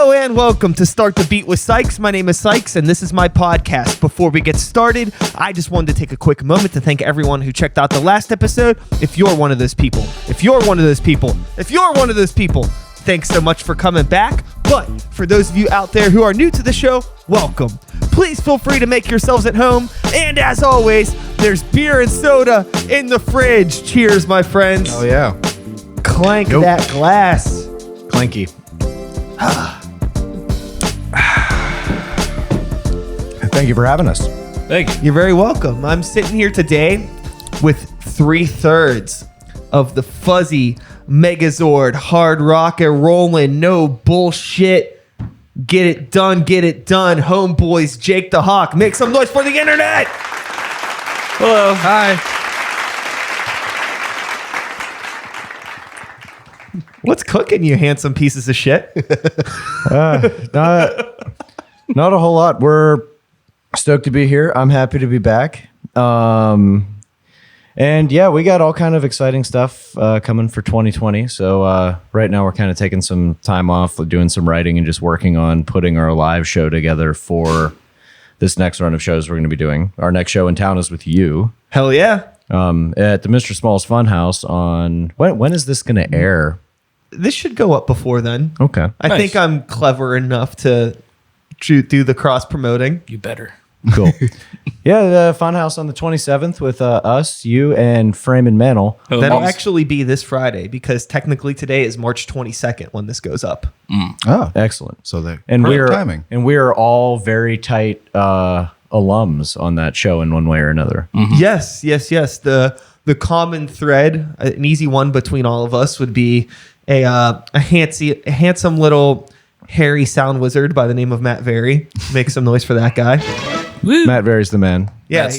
Hello and welcome to Start the Beat with Sykes. My name is Sykes and this is my podcast. Before we get started, I just wanted to take a quick moment to thank everyone who checked out the last episode. If you're one of those people, thanks so much for coming back. But for those of you out there who are new to the show, welcome. Please feel free to make yourselves at home. And as always, there's beer and soda in the fridge. Cheers, my friends. Oh, yeah. Clank that glass. Clanky. Thank you for having us. Thank you. You're very welcome. I'm sitting here today with 3/3 of the fuzzy Megazord hard rockin' rollin', no bullshit. Get it done, homeboys. Jakethehawk. Make some noise for the internet. Hello. Hi. What's cooking, you handsome pieces of shit? Not a whole lot. We're stoked to be here. I'm happy to be back. And yeah, we got all kind of exciting stuff coming for 2020. So right now we're kind of taking some time off, doing some writing and just working on putting our live show together for this next run of shows we're going to be doing. Our next show in town is with you. Hell yeah. At the Mr. Small's Funhouse on... When is this going to air? This should go up before then. Okay. I think I'm clever enough to do the cross promoting. You better. Cool. Yeah, the Funhouse on the 27th with us, you, and Frame and Mantle. That'll actually be this Friday because technically today is March 22nd when this goes up. Oh, excellent. So they Perfect timing. And we are all very tight alums on that show in one way or another. Mm-hmm. Yes. The common thread, an easy one between all of us would be a handsome little hairy sound wizard by the name of Matt Very. Make some noise for that guy. Woo. Matt Very's the man. Yeah,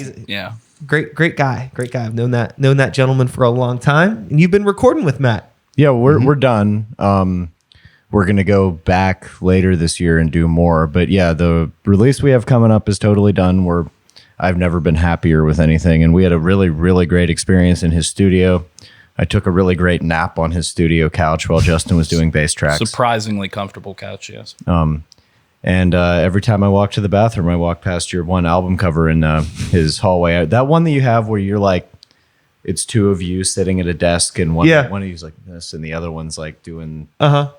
great guy. I've known that gentleman for a long time, and you've been recording with Matt. Yeah, we're done. We're gonna go back later this year and do more. But yeah, the release we have coming up is totally done. I've never been happier with anything, and we had a really, really great experience in his studio. I took a really great nap on his studio couch while Justin was doing bass tracks. Surprisingly comfortable couch, yes. And every time I walk to the bathroom, I walk past your one album cover in his hallway. That one that you have where you're like, it's two of you sitting at a desk, and one of you's like this, and the other one's like doing. I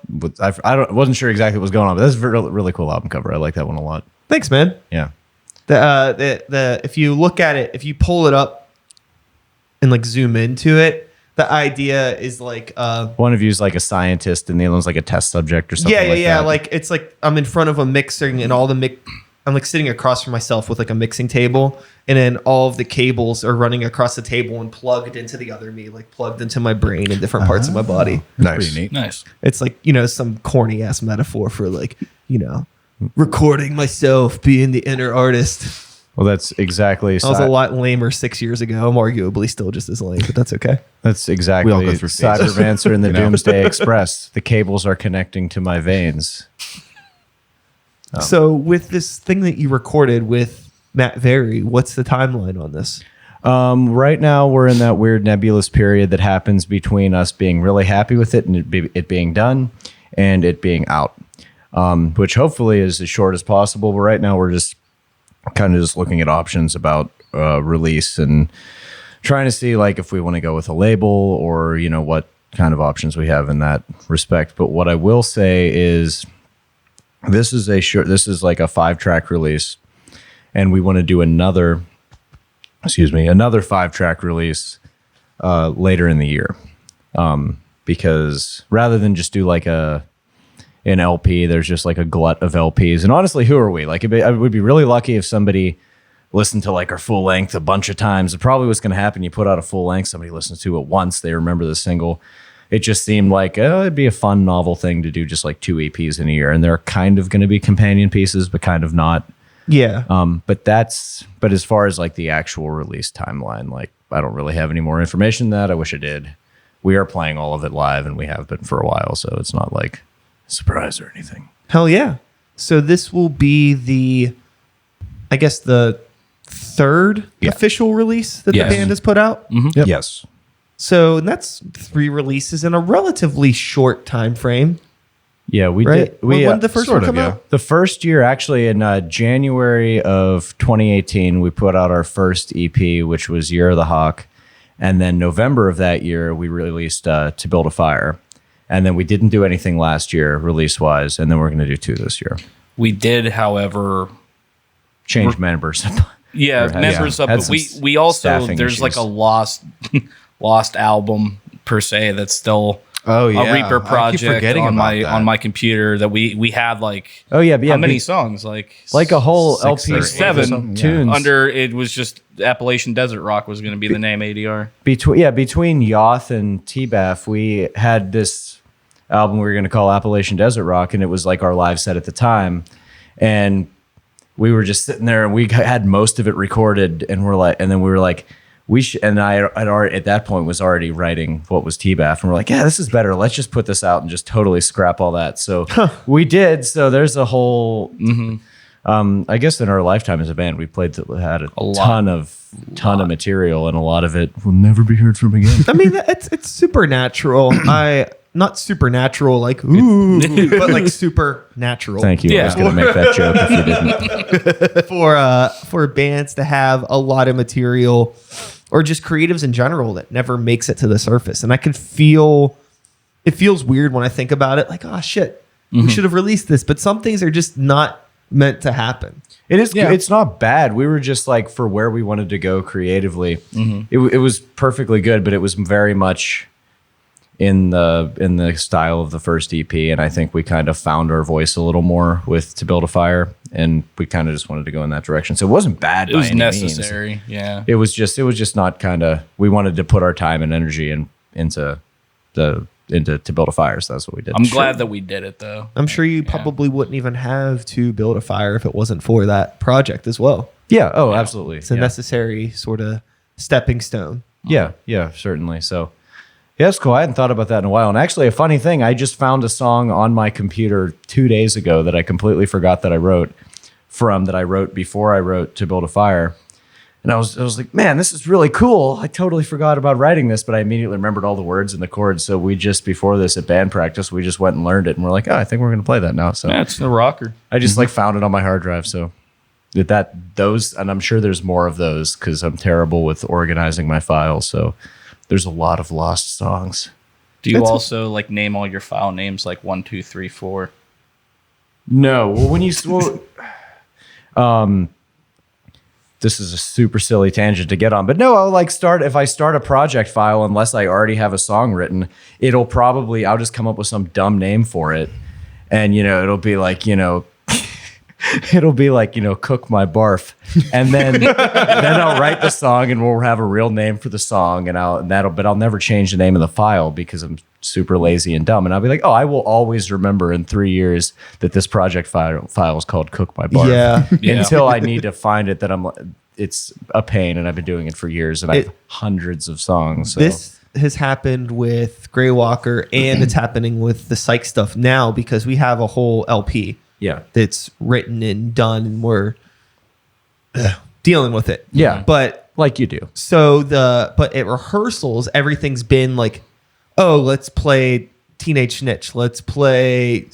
wasn't sure exactly what was going on, but that's a really, really cool album cover. I like that one a lot. Thanks, man. Yeah. The if you look at it, if you pull it up and like zoom into it. The idea is like one of you is like a scientist and the other one's like a test subject or something. Yeah. Like it's like I'm in front of a mixing and all the I'm like sitting across from myself with like a mixing table, and then all of the cables are running across the table and plugged into the other me, like plugged into my brain and different parts of my body. Nice. Pretty neat. Nice. It's like, some corny ass metaphor for like, recording myself, being the inner artist. Well, that's exactly. I was a lot lamer 6 years ago. I'm arguably still just as lame, but that's okay. That's exactly. We all go through phases. Cybervancer in the Doomsday Express. The cables are connecting to my veins. So with this thing that you recorded with Matt Very, what's the timeline on this? Right now, we're in that weird nebulous period that happens between us being really happy with it and it being done and it being out, which hopefully is as short as possible. But right now, we're just kind of just looking at options about release and trying to see like if we want to go with a label or what kind of options we have in that respect. But what I will say is this is like a 5-track release, and we want to do another 5-track release later in the year, because rather than just do like an LP, there's just like a glut of LPs. And honestly, who are we? Like, I would be really lucky if somebody listened to like our full length a bunch of times. It probably what's going to happen. You put out a full length, somebody listens to it once, they remember the single. It just seemed like it'd be a fun, novel thing to do just like 2 EPs in a year. And they're kind of going to be companion pieces, but kind of not. Yeah. But as far as like the actual release timeline, like I don't really have any more information than that. I wish I did. We are playing all of it live, and we have been for a while. So it's not like surprise or anything. Hell yeah. So this will be the 3rd official release that the band has put out. Mm-hmm. Yep. Yes. So that's 3 releases in a relatively short time frame. Yeah, we Right? did. We, When did the first sort one of, come yeah. out? The first year, actually, in January of 2018, we put out our first EP, which was Year of the Hawk. And then November of that year, we released To Build a Fire. And then we didn't do anything last year, release-wise. And then we're going to do 2 this year. We did, however, Change members. yeah, Or had- members yeah, up. had But some we also staffing there's like issues. a lost album per se that's still Oh, yeah. a Reaper I keep project forgetting on about my that. on my computer that we had like Oh, yeah. But yeah, how many songs like a whole 6 LP. or 8 or 7 something, tunes. under it was just Appalachian Desert Rock was going to be the name ADR. Between Yoth and T-Baff, we had this album we were going to call Appalachian Desert Rock, and it was like our live set at the time. And we were just sitting there, and we had most of it recorded, and then we were like, we should. And I had already at that point was already writing what was T-Baff, and we're like, yeah, this is better. Let's just put this out and just totally scrap all that. So we did. So there's a whole. I guess in our lifetime as a band, we had a ton of material, and a lot of it will never be heard from again. I mean, it's supernatural. Not supernatural like ooh, but like supernatural. Thank you. I Yeah. was going to make that joke if you didn't. For bands to have a lot of material, or just creatives in general that never makes it to the surface. And I can feel it feels weird when I think about it. Like, oh shit, we should have released this. But some things are just not meant to happen. It is. Yeah. It's not bad. We were just like for where we wanted to go creatively. It was perfectly good, but it was very much in the style of the first EP, and I think we kind of found our voice a little more with To Build a Fire, and we kind of just wanted to go in that direction. So it wasn't bad. It was by any necessary. means. Yeah. It was just not kind of. We wanted to put our time and energy into To Build a Fire. So that's what we did. I'm glad that we did it though. I'm sure you probably wouldn't even have To Build a Fire if it wasn't for that project as well. Yeah. Oh, absolutely. It's a necessary sort of stepping stone. Yeah, certainly. So, yeah, it's cool. I hadn't thought about that in a while. And actually, a funny thing, I just found a song on my computer 2 days ago that I completely forgot that I wrote before I wrote To Build a Fire. And I was like, man, this is really cool. I totally forgot about writing this, but I immediately remembered all the words and the chords. So we just, before this at band practice, we just went and learned it. And we're like, oh, I think we're going to play that now. So Yeah, it's the rocker. I just like found it on my hard drive. So and I'm sure there's more of those because I'm terrible with organizing my files. So there's a lot of lost songs. Do you also like name all your file names like 1, 2, 3, 4? No. Well, when you this is a super silly tangent to get on, but no, if I start a project file, unless I already have a song written, I'll just come up with some dumb name for it. And, it'll be like, Cook My Barf. And then I'll write the song and we'll have a real name for the song but I'll never change the name of the file because I'm super lazy and dumb. And I'll be like, oh, I will always remember in 3 years that this project file is called Cook My Barf. Yeah. Until I need to find it, it's a pain, and I've been doing it for years, and I have hundreds of songs. So. This has happened with Grey Walker, and it's happening with the Psych stuff now because we have a whole LP that's written and done, and we're dealing with it. Yeah. But like you do. But at rehearsals, everything's been like, oh, let's play Teenage Snitch. Let's play,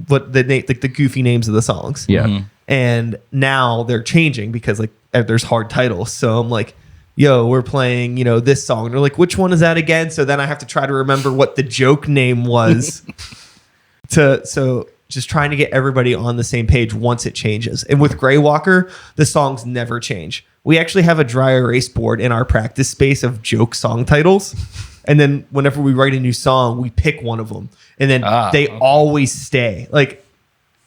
what the goofy names of the songs. Yeah. And now they're changing because like there's hard titles. So I'm like, yo, we're playing, this song. And they're like, which one is that again? So then I have to try to remember what the joke name was. So just trying to get everybody on the same page once it changes. And with Grey Walker, the songs never change. We actually have a dry erase board in our practice space of joke song titles. And then whenever we write a new song, we pick one of them. And then they always stay. Like,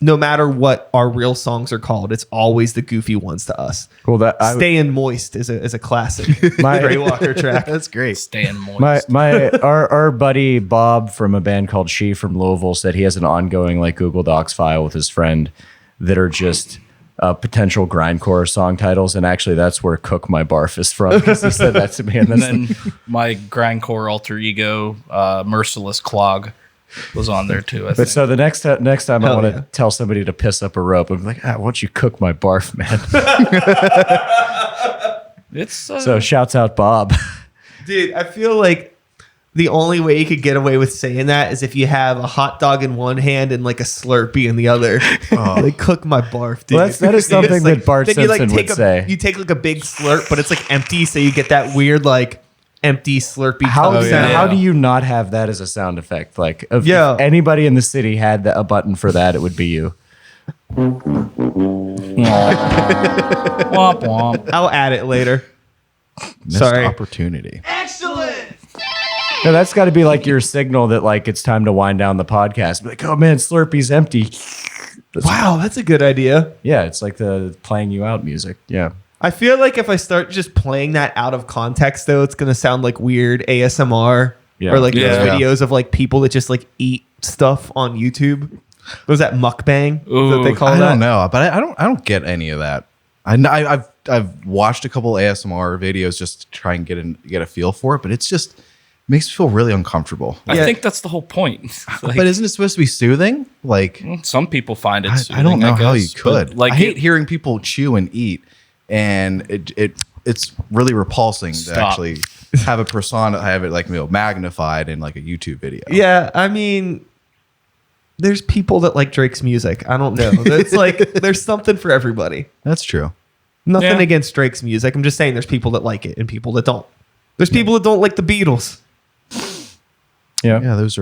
no matter what our real songs are called, it's always the goofy ones to us. Cool. Staying Moist is a classic Grey Walker track. That's great. Staying moist. Our buddy Bob from a band called She from Louisville said he has an ongoing like Google Docs file with his friend that are just potential grindcore song titles, and actually that's where Cook My Barf is from because he said that to me. And then my grindcore alter ego, Merciless Clog, was on there too. I think. But so the next time I want to yeah. tell somebody to piss up a rope, I'm like, why don't you cook my barf, man? It's So shouts out Bob. Dude, I feel like the only way you could get away with saying that is if you have a hot dog in one hand and like a Slurpee in the other. They cook my barf, dude. Well, that is something It's that Bart then you, like, Simpson take would say. You take like a big slurp, but it's like empty, so you get that weird like empty Slurpee How, tongue sound. how do you not have that as a sound effect? Like, if anybody in the city had a button for that, it would be you. Womp womp. I'll add it later. Missed Sorry. opportunity. No, that's got to be like your signal that like it's time to wind down the podcast. Be like, oh man, Slurpee's empty. Wow, that's a good idea. Yeah, it's like the playing you out music. Yeah. I feel like if I start just playing that out of context, though, it's gonna sound like weird ASMR Yeah. or like Yeah. those videos of like people that just like eat stuff on YouTube. What was that mukbang that they call I that? don't know, but I don't get any of that. I've watched a couple ASMR videos just to try and get a feel for it, but it's just makes me feel really uncomfortable. I Yeah. think that's the whole point. Like, But isn't it supposed to be soothing? Like some people find it I soothing, don't know how you guess, could. but, like, I hate hearing people chew and eat, and it's really repulsing to Stop. actually have a persona, have it like magnified in like a YouTube video. Yeah, I mean, there's people that like Drake's music. I don't know. It's like there's something for everybody. That's true. Nothing Yeah. against Drake's music. I'm just saying there's people that like it and people that don't. There's people that don't like the Beatles. Yeah. Yeah, those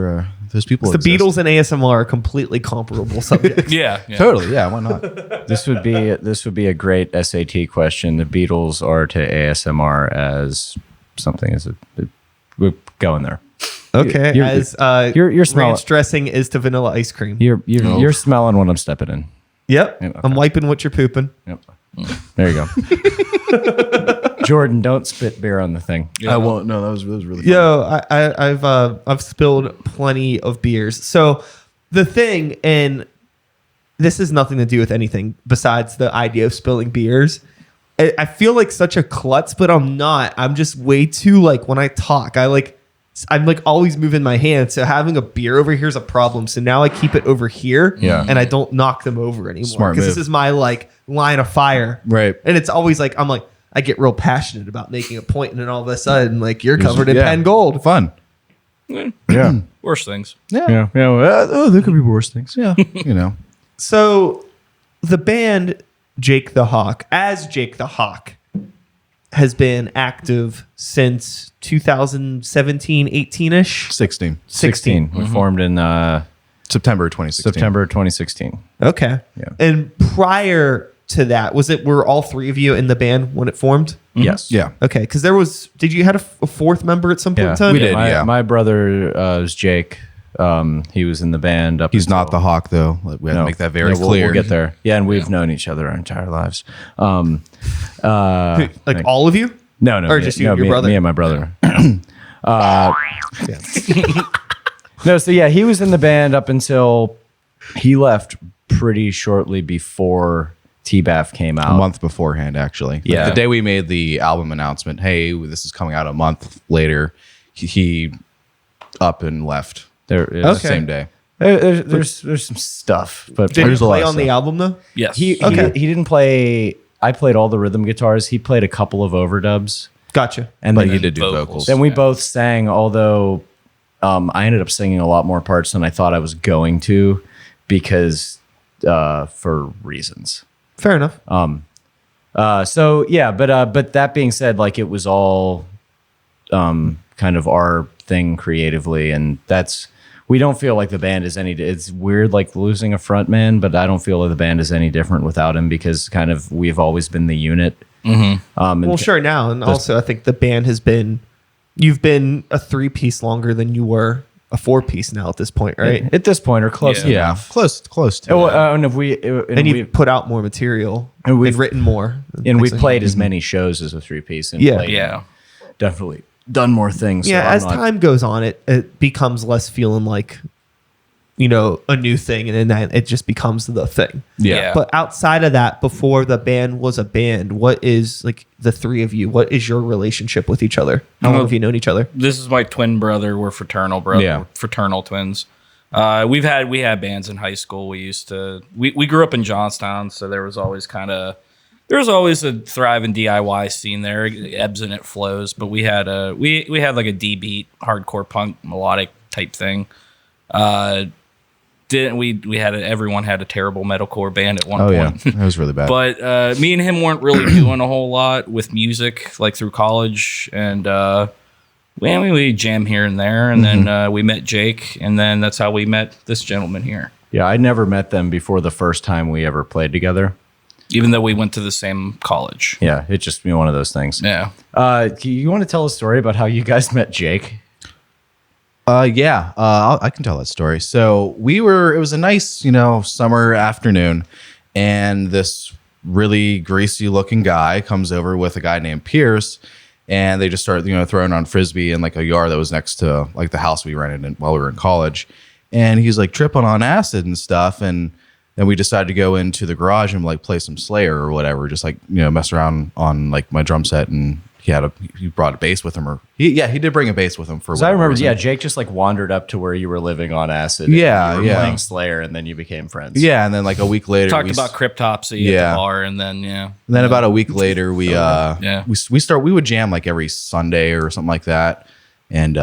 people. The exist. Beatles and ASMR are completely comparable subjects. yeah. Totally. Yeah. Why not? This would be a great SAT question. The Beatles are to ASMR as something as we're going there. Okay, You're- as you're smelling- ranch dressing is to vanilla ice cream. You're smelling what I'm stepping in. Yep, Yeah, okay. I'm wiping what you're pooping. Yep. There you go. Jordan, don't spit beer on the thing. Yeah. I won't. No, that was really. Fun. Yo, I've spilled plenty of beers. So the thing, and this has nothing to do with anything besides the idea of spilling beers. I feel like such a klutz, but I'm not. I'm just way too like when I talk. I'm like always moving my hand. So having a beer over here is a problem. So now I keep it over here, Yeah. and I don't knock them over anymore. Smart Because this move. is my like line of fire, Right. And it's always like I get real passionate about making a point, and then all of a sudden, like you're covered in Yeah. pen gold. Fun. Yeah. Worse things. Yeah. Well, there could be worse things. Yeah. You know. So the band Jakethehawk, as Jakethehawk, has been active since 2017, 18-ish. 16. We formed in September 2016. September 2016. Okay. Yeah. And prior to that, were all three of you in the band when it formed? Yes. Yeah. Okay, because did you had a fourth member at some point Yeah. in time? We did. yeah. My brother is Jake. He was in the band up. He's not until- the Hawk though. Like, we have to make that very Yeah, clear. We'll get there. Yeah, and we've known each other our entire lives. Like all of you? No, Or just you and your brother? Me and my brother. No, so yeah, he was in the band up until he left pretty shortly before T-Baff came out. A month beforehand, actually. Like, Yeah. the day we made the album announcement, hey, this is coming out a month later, he up and left There is the same day. there's some stuff, but Did you There's a lot play of on the stuff. album though? Yes. he didn't play. I played all the rhythm guitars. He played a couple of overdubs, Gotcha. and But then he did do vocals. vocals. Then we both sang, although I ended up singing a lot more parts than I thought I was going to because for reasons. Fair enough. So yeah, but that being said, like it was all kind of our thing creatively, and we don't feel like the band is any. It's weird, like losing a front man, but I don't feel like the band is any different without him because kind of we've always been the unit. Mm-hmm. Well, sure now, and also I think the band you've been a 3-piece longer than you were a 4-piece now at this point, right? At this point, or close. Yeah. Yeah, enough. close to. it. And if And you've put out more material And and we've- written more. and we've things like played as many shows as a 3-piece. And Yeah. played- Yeah. definitely done more things. Yeah, so I'm as not- time goes on, it becomes less feeling like, a new thing, and then it just becomes the thing. Yeah. But outside of that, before the band was a band, what is like the three of you? What is your relationship with each other? How long have you known each other? This is my twin brother. We're fraternal brother. Yeah. We're fraternal twins. We had bands in high school. We grew up in Johnstown, so there was always kind of There's always a thriving DIY scene there. It ebbs and it flows, but we had we had like a D beat hardcore punk melodic type thing. Didn't we had everyone had a terrible metalcore band at one point. That was really bad. But me and him weren't really doing a whole lot with music like through college, and we jam here and there, and then we met Jake, and then that's how we met this gentleman here. Yeah, I never met them before the first time we ever played together. Even though we went to the same college. Yeah, it's just one of those things. Yeah. You want to tell a story about how you guys met Jake? I can tell that story. So it was a nice, summer afternoon, and this really greasy looking guy comes over with a guy named Pierce, and they just start, throwing on Frisbee in like a yard that was next to like the house we rented while we were in college. And he's like tripping on acid and stuff. And then we decided to go into the garage and like play some Slayer or whatever, just like, mess around on like my drum set. And he brought a bass with him, he did bring a bass with him for. I remember, reason. Jake just like wandered up to where you were living on acid. Yeah, and you were playing Slayer, and then you became friends. Yeah, and then like a week later, Talked about Cryptopsy at the bar, and then And then about a week later, we would jam like every Sunday or something like that, and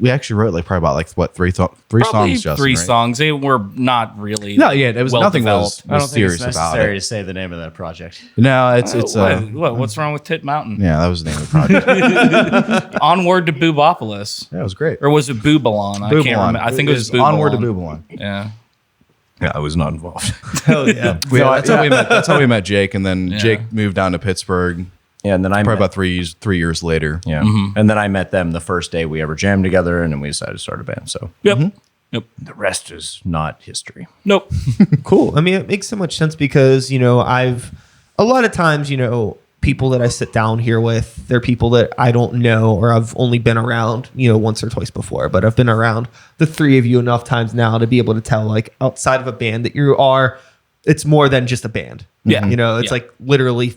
we actually wrote like probably about three songs. Justin, three right? songs. They were not really. No, yeah, it was well nothing developed. I don't was think it's serious about necessary it. to say the name of that project. No, it's What's wrong with Tit Mountain? yeah, that was the name of the project. Onward to Boobopolis. That was great. Or was it Boobalon? I can't remember. I think it was Boobalon. Onward to Boobalon. Yeah. Yeah, I was not involved. Hell yeah. That's how we met. That's how we met Jake, and then Jake moved down to Pittsburgh. Yeah, and then I Probably met, about 3 years later. yeah, and then I met them the first day we ever jammed together, and then we decided to start a band. So Yep. Yep. the rest is not history. Nope. Cool. I mean, it makes so much sense because, I've a lot of times, people that I sit down here with, they're people that I don't know or I've only been around, once or twice before, but I've been around the three of you enough times now to be able to tell, like, outside of a band that you are, it's more than just a band. Yeah. It's like literally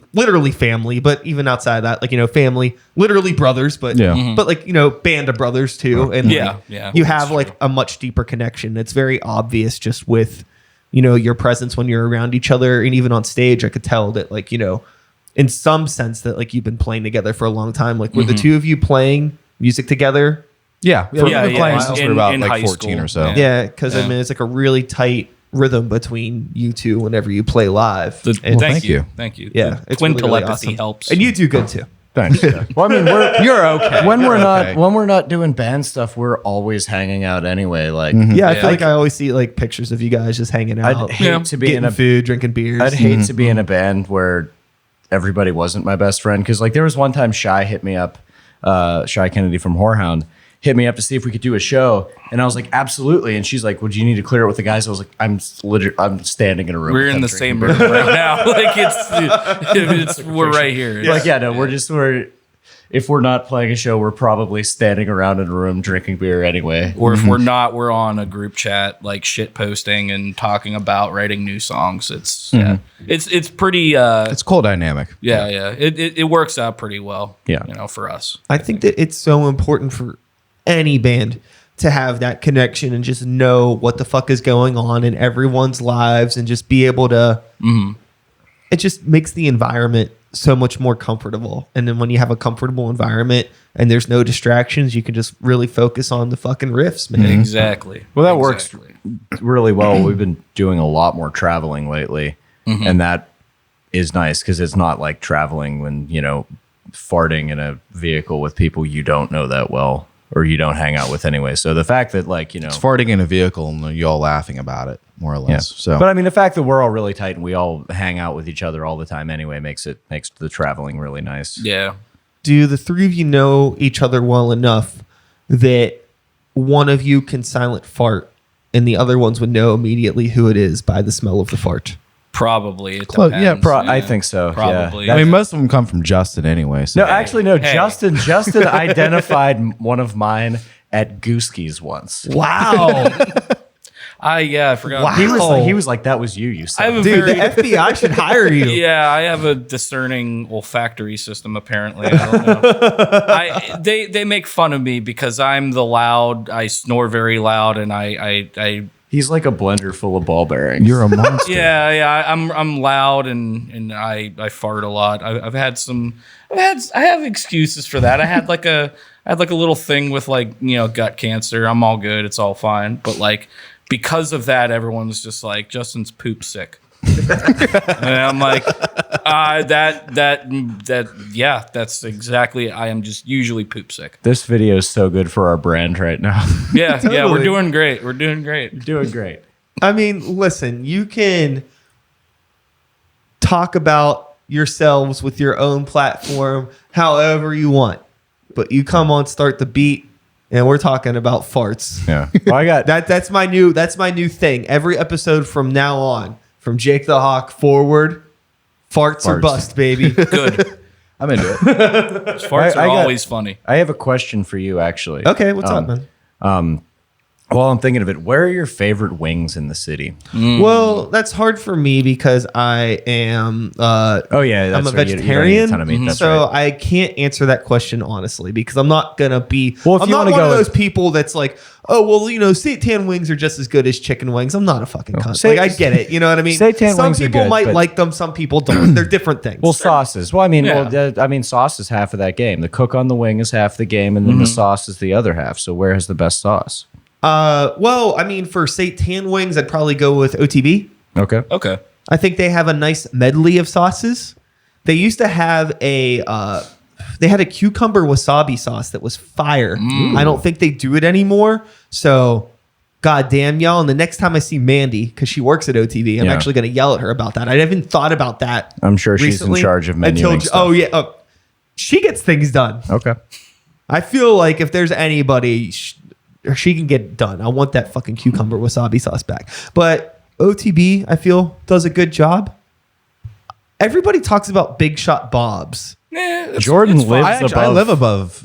family, but even outside of that, like, family, literally brothers, but, but like, band of brothers too. And Yeah, like, yeah, you that's have like a much deeper connection. It's very obvious just with, your presence when you're around each other. And even on stage, I could tell that like, in some sense that like you've been playing together for a long time. Like were the two of you playing music together? Yeah, we've been playing since we were about in like high 14 school. or so. Yeah. Cause I mean, it's like a really tight rhythm between you two whenever you play live. Thank thank you. you. Thank you. Yeah. The twin really, really telepathy awesome. helps. And you do good too. Thanks. Well, I mean, You're okay. when we're Okay. not doing band stuff, we're always hanging out anyway. Like, Yeah, I feel like I always see like pictures of you guys just hanging I'd out, hate to be in getting a food, drinking beers. I'd hate to be in a band where everybody wasn't my best friend, because like there was one time Shy hit me up, Shy Kennedy from Whorehound hit me up to see if we could do a show, and I was like, absolutely. And she's like, would you need to clear it with the guys? I was like, I'm standing in a room. We're with in them the drinking same beer. room right now. Like it's we're right here. Like, yeah, no, we're if we're not playing a show, we're probably standing around in a room drinking beer anyway. Or if we're not, we're on a group chat, like shit posting and talking about writing new songs. It's it's pretty. It's cool dynamic. Yeah. It works out pretty well. Yeah. For us. I think that it's so important for any band to have that connection and just know what the fuck is going on in everyone's lives and just be able to. It just makes the environment so much more comfortable. And then when you have a comfortable environment and there's no distractions, you can just really focus on the fucking riffs, man. Exactly. Well, that works really well. We've been doing a lot more traveling lately, and that is nice because it's not like traveling when, farting in a vehicle with people you don't know that well or you don't hang out with anyway. So the fact that like, It's farting in a vehicle and you all laughing about it, more or less. So, but I mean, the fact that we're all really tight and we all hang out with each other all the time anyway makes the traveling really nice. Yeah. Do the three of you know each other well enough that one of you can silent fart and the other ones would know immediately who it is by the smell of the fart? Probably. It Close- yeah, depends. I think so. Probably. Yeah. I mean, most of them come from Justin anyway. So. No, actually, no. Hey. Justin identified one of mine at Gooski's once. Wow. I forgot. Wow. He was like, that was you. You I have said. a Dude, very the FBI should hire you. Yeah, I have a discerning olfactory system. Apparently, I don't know. They make fun of me because I'm the loud. I snore very loud, and I He's like a blender full of ball bearings. You're a monster. Yeah. I'm loud and I fart a lot. I have excuses for that. I had like a little thing with like, gut cancer. I'm all good. It's all fine. But like because of that, everyone was just like, Justin's poop sick. And I'm like, that's exactly. I am just usually poop sick. This video is so good for our brand right now. Yeah, yeah, we're Totally. doing great. We're doing great. Doing great. I mean, listen, you can talk about yourselves with your own platform however you want, but you come on Start the Beat and we're talking about farts. Yeah. Well, I got That's my new thing. Every episode from now on, from Jakethehawk forward, farts or Farts. bust, baby. Good. I'm into it. Farts I are got- always funny. I have a question for you, actually. Okay, what's up, man? While I'm thinking of it, where are your favorite wings in the city? Well, that's hard for me because I am Oh yeah, that's I'm a right. You don't eat a vegetarian, ton of meat. That's so right. I can't answer that question honestly because I'm not gonna be. Well, if I'm you not wanna one of go those with- people that's like, oh well, seitan wings are just as good as chicken wings. I'm not a fucking cunt. Sei- Like I get it, you know what I mean? Seitan Some wings are people good, might but- like them, some people don't. They're different things. Well, sauces. Well, Yeah. Sauce is half of that game. The cook on the wing is half the game, and then the sauce is the other half. So where has the best sauce? well, I mean, for seitan wings, I'd probably go with OTB. Okay. Okay. I think they have a nice medley of sauces. They used to have they had a cucumber wasabi sauce that was fire. I don't think they do it anymore. So, god damn y'all. And the next time I see Mandy, because she works at OTV, I'm Yeah. actually going to yell at her about that. I haven't thought about that. I'm sure she's recently in charge of menuing stuff. Oh yeah, she gets things done. Okay. I feel like if there's anybody, she can get it done. I want that fucking cucumber wasabi sauce back. But OTB, I feel, does a good job. Everybody talks about Big Shot Bob's. Jordan it's fine. lives I above. live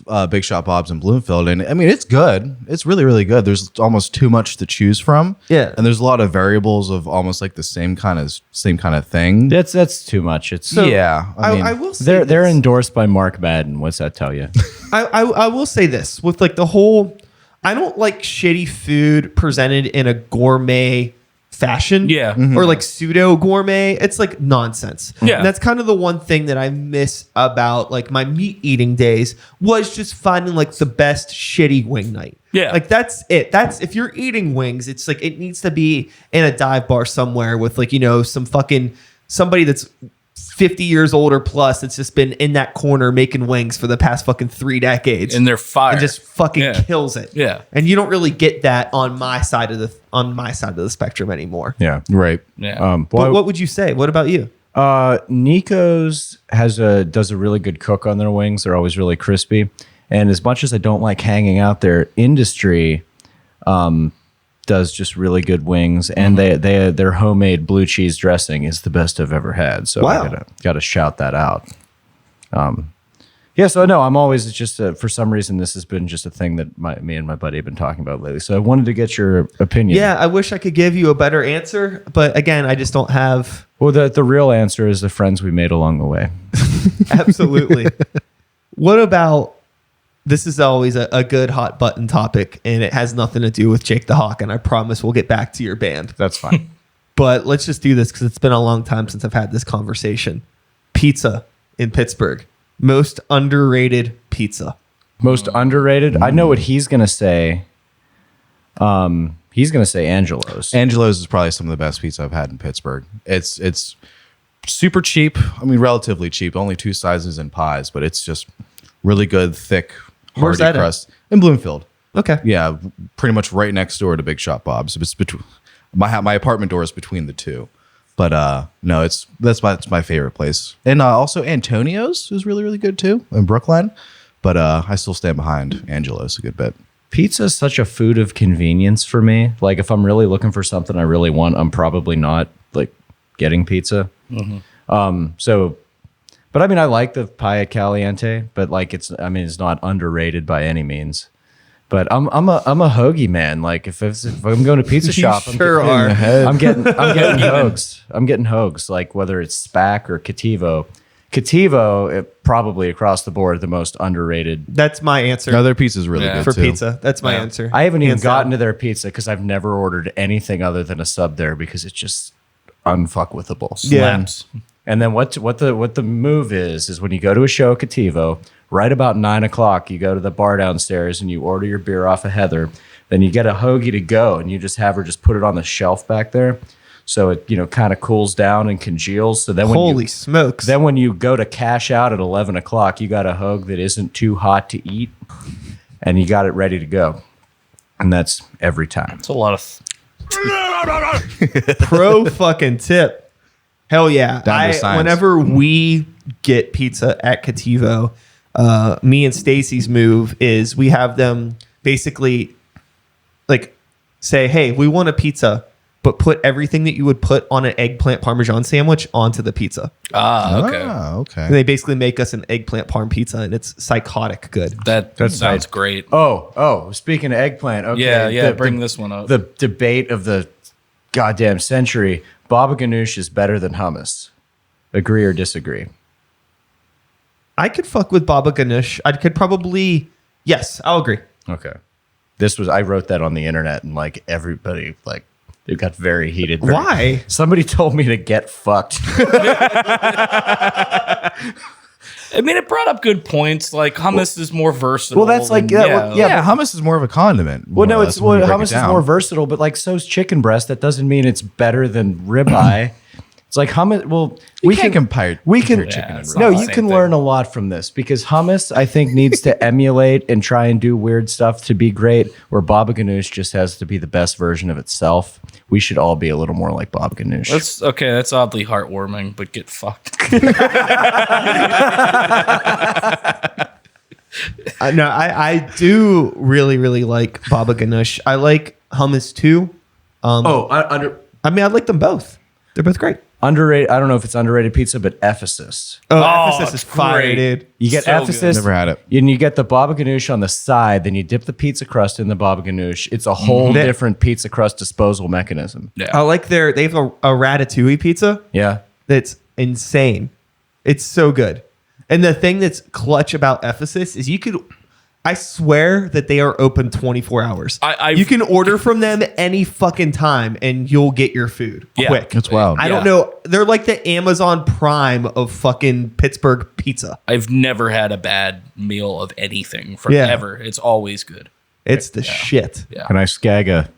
above Big Shot Bob's in Bloomfield, and I mean it's good. It's really, really good. There's almost too much to choose from. Yeah. and there's a lot of variables of almost like the same kind of thing. That's too much. It's Yeah, I mean, I will say they're this. endorsed by Mark Madden. What's that tell you? I will say this with like the whole. I don't like shitty food presented in a gourmet fashion. Yeah. Or like pseudo gourmet. It's like nonsense. Yeah. And that's kind of the one thing that I miss about like my meat eating days was just finding like the best shitty wing night. Yeah. Like that's it. That's if you're eating wings, it's like it needs to be in a dive bar somewhere with like, some fucking somebody that's 50 years old or plus that's just been in that corner making wings for the past fucking 3 decades. And they're fire. And just fucking Yeah. kills it. Yeah. And you don't really get that on my side of the spectrum anymore. Yeah. right. Yeah. But what would you say? What about you? Nico's does a really good cook on their wings. They're always really crispy. And as much as I don't like hanging out there, Industry does just really good wings, and their homemade blue cheese dressing is the best I've ever had. So Wow. I gotta shout that out. Yeah, so no, I'm always it's just for some reason this has been just a thing that me and my buddy have been talking about lately. So I wanted to get your opinion. Yeah, I wish I could give you a better answer, but again, I just don't have. Well, the real answer is the friends we made along the way. Absolutely. What about this? Is always a good hot button topic, and it has nothing to do with Jakethehawk, and I promise we'll get back to your band. That's fine. But let's just do this because it's been a long time since I've had this conversation. Pizza in Pittsburgh. Most underrated pizza. Most underrated. I know what he's gonna say. He's gonna say Angelo's. Angelo's is probably some of the best pizza I've had in Pittsburgh. It's super cheap. I mean, relatively cheap. Only 2 sizes and pies, but it's just really good, thick, Where's hearty that at? crust in Bloomfield. Okay. Yeah, pretty much right next door to Big Shot Bob's. It's between my apartment door is between the two. But no, that's my favorite place. And also Antonio's is really, really good too in Brookline. But I still stand behind Angelo's a good bit. Pizza is such a food of convenience for me. Like if I'm really looking for something I really want, I'm probably not like getting pizza. But I mean, I like the pie caliente, but like it's not underrated by any means. But I'm a hoagie man. Like if I'm going to pizza shop, sure I'm are. I'm getting hoags. I'm getting hoags. Like whether it's Spack or Cativo, Cativo, probably across the board, the most underrated. That's my answer No, their pizza's really good for too. pizza. That's my Yeah. answer. I haven't even Hands down. gotten to their pizza because I've never ordered anything other than a sub there because it's just unfuckwithable. Yeah. Slaps. And then what the move is when you go to a show at Cativo, right about 9 o'clock, you go to the bar downstairs and you order your beer off of Heather. Then you get a hoagie to go and you just have her just put it on the shelf back there. So it, kind of cools down and congeals. So then Holy smokes. then when you go to cash out at 11 o'clock, you got a hoagie that isn't too hot to eat and you got it ready to go. And that's every time. It's a lot of. Pro fucking tip. Hell yeah. Down to science. Whenever we get pizza at Cativo, me and Stacy's move is we have them basically like say, hey, we want a pizza, but put everything that you would put on an eggplant parmesan sandwich onto the pizza. Okay. Ah, okay. And they basically make us an eggplant parm pizza, and it's psychotic good. That sounds great. Oh, speaking of eggplant. Okay, Yeah. Bring this one up. The debate of the goddamn century. Baba ganoush is better than hummus. Agree or disagree? I could fuck with baba ganoush. I could probably, yes, I'll agree. Okay. I wrote that on the internet and like everybody like it got very heated. Why? Somebody told me to get fucked. I mean, it brought up good points. Like hummus is more versatile. Well, that's like- than- yeah, well, Yeah, hummus is more of a condiment. Well, no, more or it's less, when you break hummus it is down. more versatile, but like so's chicken breast. That doesn't mean it's better than ribeye. It's like hummus. Well, We can't compare chicken and it's rice. No, not the you same can thing. learn a lot from this because hummus, I think, needs to emulate and try and do weird stuff to be great, where baba ganoush just has to be the best version of itself. We should all be a little more like baba ganoush. That's okay. That's oddly heartwarming, but get fucked. No, I do really, really like baba ganoush. I like hummus too. I mean, I like them both. They're both great. Underrated. I don't know if it's underrated pizza, but Ephesus. Oh, Oh, Ephesus is it's fire, great. dude. You get So good. Ephesus. Never had it. And you get the baba ganoush on the side. Then you dip the pizza crust in the baba ganoush. It's a whole That- different pizza crust disposal mechanism. Yeah. I like they have a ratatouille pizza Yeah. that's insane. It's so good. And the thing that's clutch about Ephesus is I swear that they are open 24 hours. You can order from them any fucking time and you'll get your food quick. That's wild. I don't Yeah. know. They're like the Amazon Prime of fucking Pittsburgh pizza. I've never had a bad meal of anything forever. It's always good. It's the shit. Yeah. Can I skag a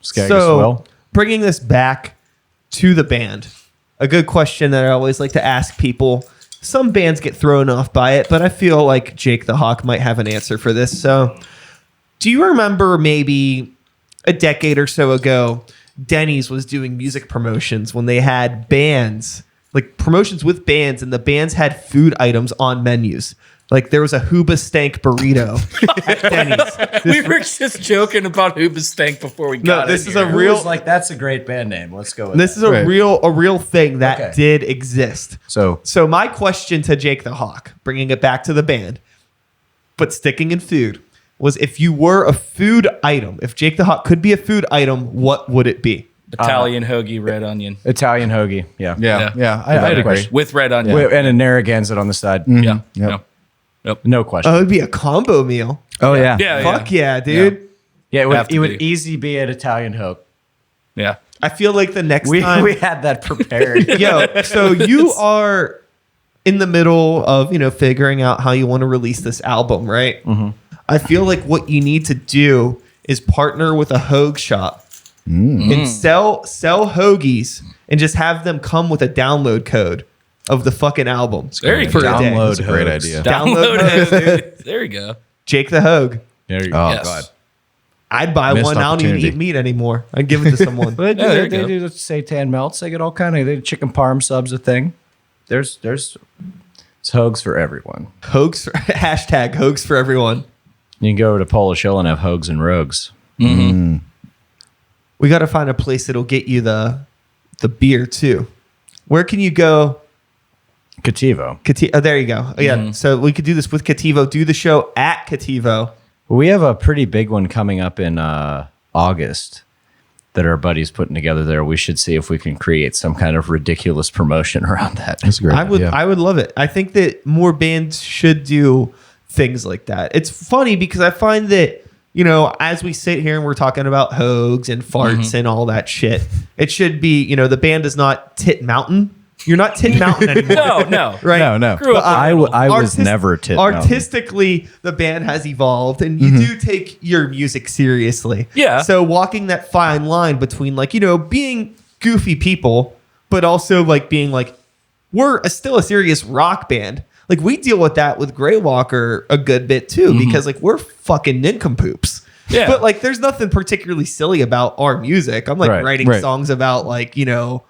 So, swell? bringing this back to the band, a good question that I always like to ask people. Some bands get thrown off by it, but I feel like Jakethehawk might have an answer for this. So, do you remember maybe a decade or so ago, Denny's was doing music promotions when they had bands, like promotions with bands, and the bands had food items on menus? Like there was a Hooba Stank burrito at Denny's. We were just joking about Hooba Stank before we got this in is here. a real- Real like that's a great band name. Let's go with This that. is a Right. real thing that Okay. did exist. So my question to Jake the Hawk, bringing it back to the band, but sticking in food, was if you were a food item, if Jake the Hawk could be a food item, what would it be? Italian hoagie, red onion. Italian hoagie. Yeah. Yeah, I'd agree. question. With red onion. Wait, and a narragansett on the side. Yeah. Yep. No question. Oh, it'd be a combo meal. Oh yeah. Yeah. Fuck yeah, dude. yeah, have it to would be. easy be an Italian hoagie. Yeah. I feel like the next We time. we had that prepared. Yo, so you are in the middle of, figuring out how you want to release this album, right? Mm-hmm. I feel like what you need to do is partner with a hoagie shop and sell hoagies and just have them come with a download code of the fucking album. Very for good. a day. Download That's a great hoax. idea. Download it. There you go. Jake the Hogue. There you Oh Yes. god. I'd buy Missed one. I don't even opportunity. eat meat anymore. I'd give it to someone. They do, Yeah, there they you do the seitan melts. They get all kind of they chicken parm subs a thing. There's it's hoags for everyone. Hoax hashtag hoax for everyone. You can go to Polish Hill and have hoags and rogues. We got to find a place that'll get you the beer too. Where can you go? Cativo. Oh, there you go. Oh, yeah. So we could do this with Cativo. Do the show at Cativo. We have a pretty big one coming up in August. that our buddies putting together there. We should see if we can create some kind of ridiculous promotion around that. That's great. I would love it. I think that more bands should do things like that. It's funny because I find that, you know, as we sit here and we're talking about hoags and farts and all that shit, it should be, you know, the band is not Tit Mountain. You're not Tit Mountain anymore. No. Right? No. Grew up I was never Tit Mountain. Artistically, the band has evolved, and you do take your music seriously. Yeah. So walking that fine line between, like, you know, being goofy people, but also like being like, still a serious rock band. Like, we deal with that with Grey Walker a good bit too, because like we're fucking nincompoops. Yeah. But like, there's nothing particularly silly about our music. I'm like writing songs about, like, you know,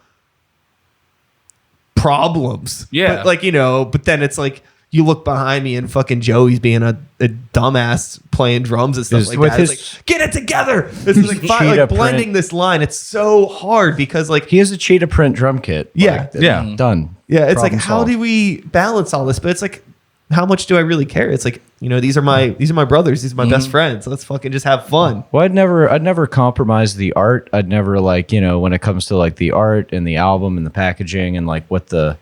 problems. Yeah. But like, you know, but then it's like you look behind me and fucking Joey's being a dumbass playing drums and stuff like with that. It's like, get it together. It's like, Cheetah blending print. this line. It's so hard because like, He has a cheetah print drum kit. Yeah. Yeah. Done. yeah, it's Problem like, how solved. do we balance all this? But it's like, how much do I really care? It's like, you know, these are my brothers. These are my best friends. Let's fucking just have fun. Well, I'd never compromise the art. I'd never, like, you know, when it comes to like the art and the album and the packaging and like what the,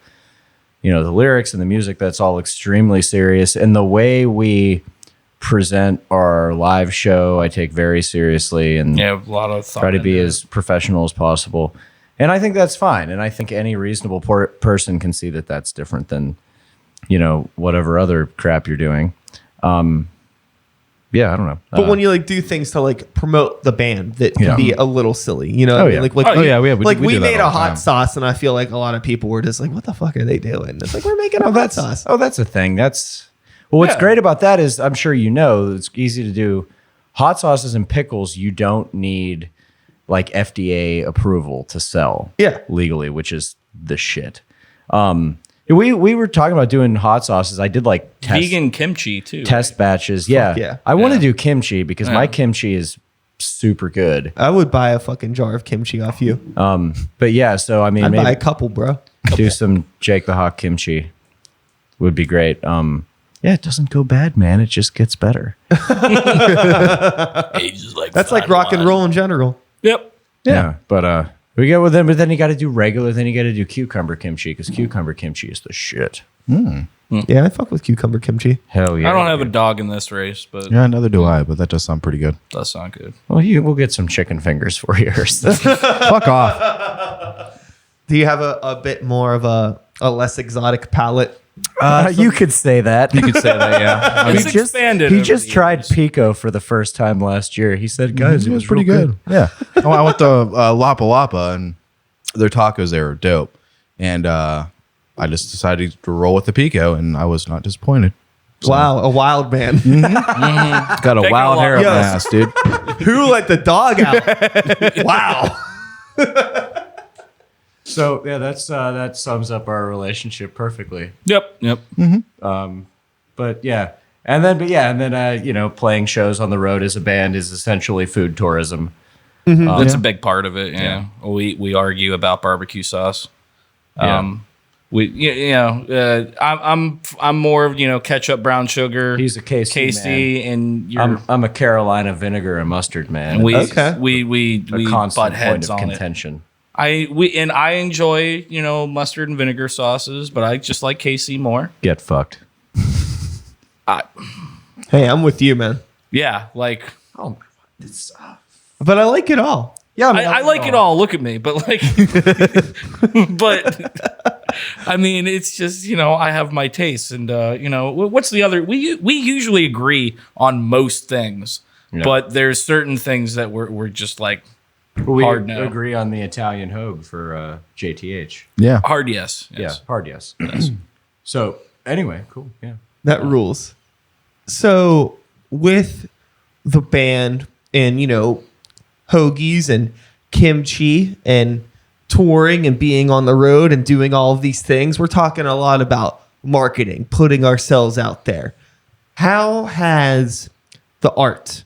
you know, the lyrics and the music, that's all extremely serious. And the way we present our live show, I take very seriously and Yeah, a lot of thought try to be into it. as professional as possible. And I think that's fine. And I think any reasonable person can see that that's different than, you know, whatever other crap you're doing. Yeah, I don't know. But when you like do things to like promote the band that can Yeah. be a little silly, you know, what I Oh, mean? yeah. like, Oh, yeah, we do that made all a the hot time. sauce, and I feel like a lot of people were just like, "What the fuck are they doing?" It's like, we're making a hot sauce. that's a thing. That's what's Yeah. great about that is I'm sure you know it's easy to do. Hot sauces and pickles, you don't need like FDA approval to sell Yeah. legally, which is the shit. We were talking about doing hot sauces. I did like Vegan kimchi too. test batches. Yeah. yeah. I want to Yeah. do kimchi because my kimchi is super good. I would buy a fucking jar of kimchi off you. But yeah, so I mean, I'd buy a maybe couple, bro. do some Jakethehawk kimchi would be great. Yeah, it doesn't go bad, man. It just gets better. Ages like That's like fine rock and wine. roll in general. Yep. Yeah, but we go with them. But then you got to do regular. Then you got to do cucumber kimchi because cucumber kimchi is the shit. Yeah, I fuck with cucumber kimchi. Hell yeah! I don't have a dog in this race, but Yeah, neither do I, but that does sound pretty good. it does sound good. Well, we'll get some chicken fingers for you. Or something. Fuck off. Do you have a bit more of a less exotic palate? You could say that. You could say that, yeah. It's expanded. He over just the tried years. Pico for the first time last year. He said, "Guys, It was pretty real good. Yeah. Oh, I went to Lapa Lapa, and their tacos there are dope. And I just decided to roll with the pico, and I was not disappointed. Wow, a wild man. Got a Taking wild a hair up lot. my Yes. ass, dude. Who let the dog out? Wow. So yeah, that sums up our relationship perfectly. Yep. But yeah, and then you know, playing shows on the road as a band is essentially food tourism. That's a big part of it. Yeah. We argue about barbecue sauce. I'm more of, you know, ketchup, brown sugar. He's a KC and you're I'm a Carolina vinegar and mustard man. and we Okay. we a constant butt point heads of on it. contention. I enjoy, you know, mustard and vinegar sauces, but I just like KC more. Get fucked. Hey, I'm with you, man. Yeah, like But I like it all. Yeah, I like it all. Look at me, but like, but I mean, it's just, you know, I have my tastes, and you know, what's the other? We usually agree on most things, but there's certain things that we're just like We hard no. agree on the Italian hogue for JTH. Yeah. hard yes. Yeah, hard yes. So anyway, cool. Yeah. That rules. So with the band and, you know, hoagies and kimchi and touring and being on the road and doing all of these things, we're talking a lot about marketing, putting ourselves out there. How has the art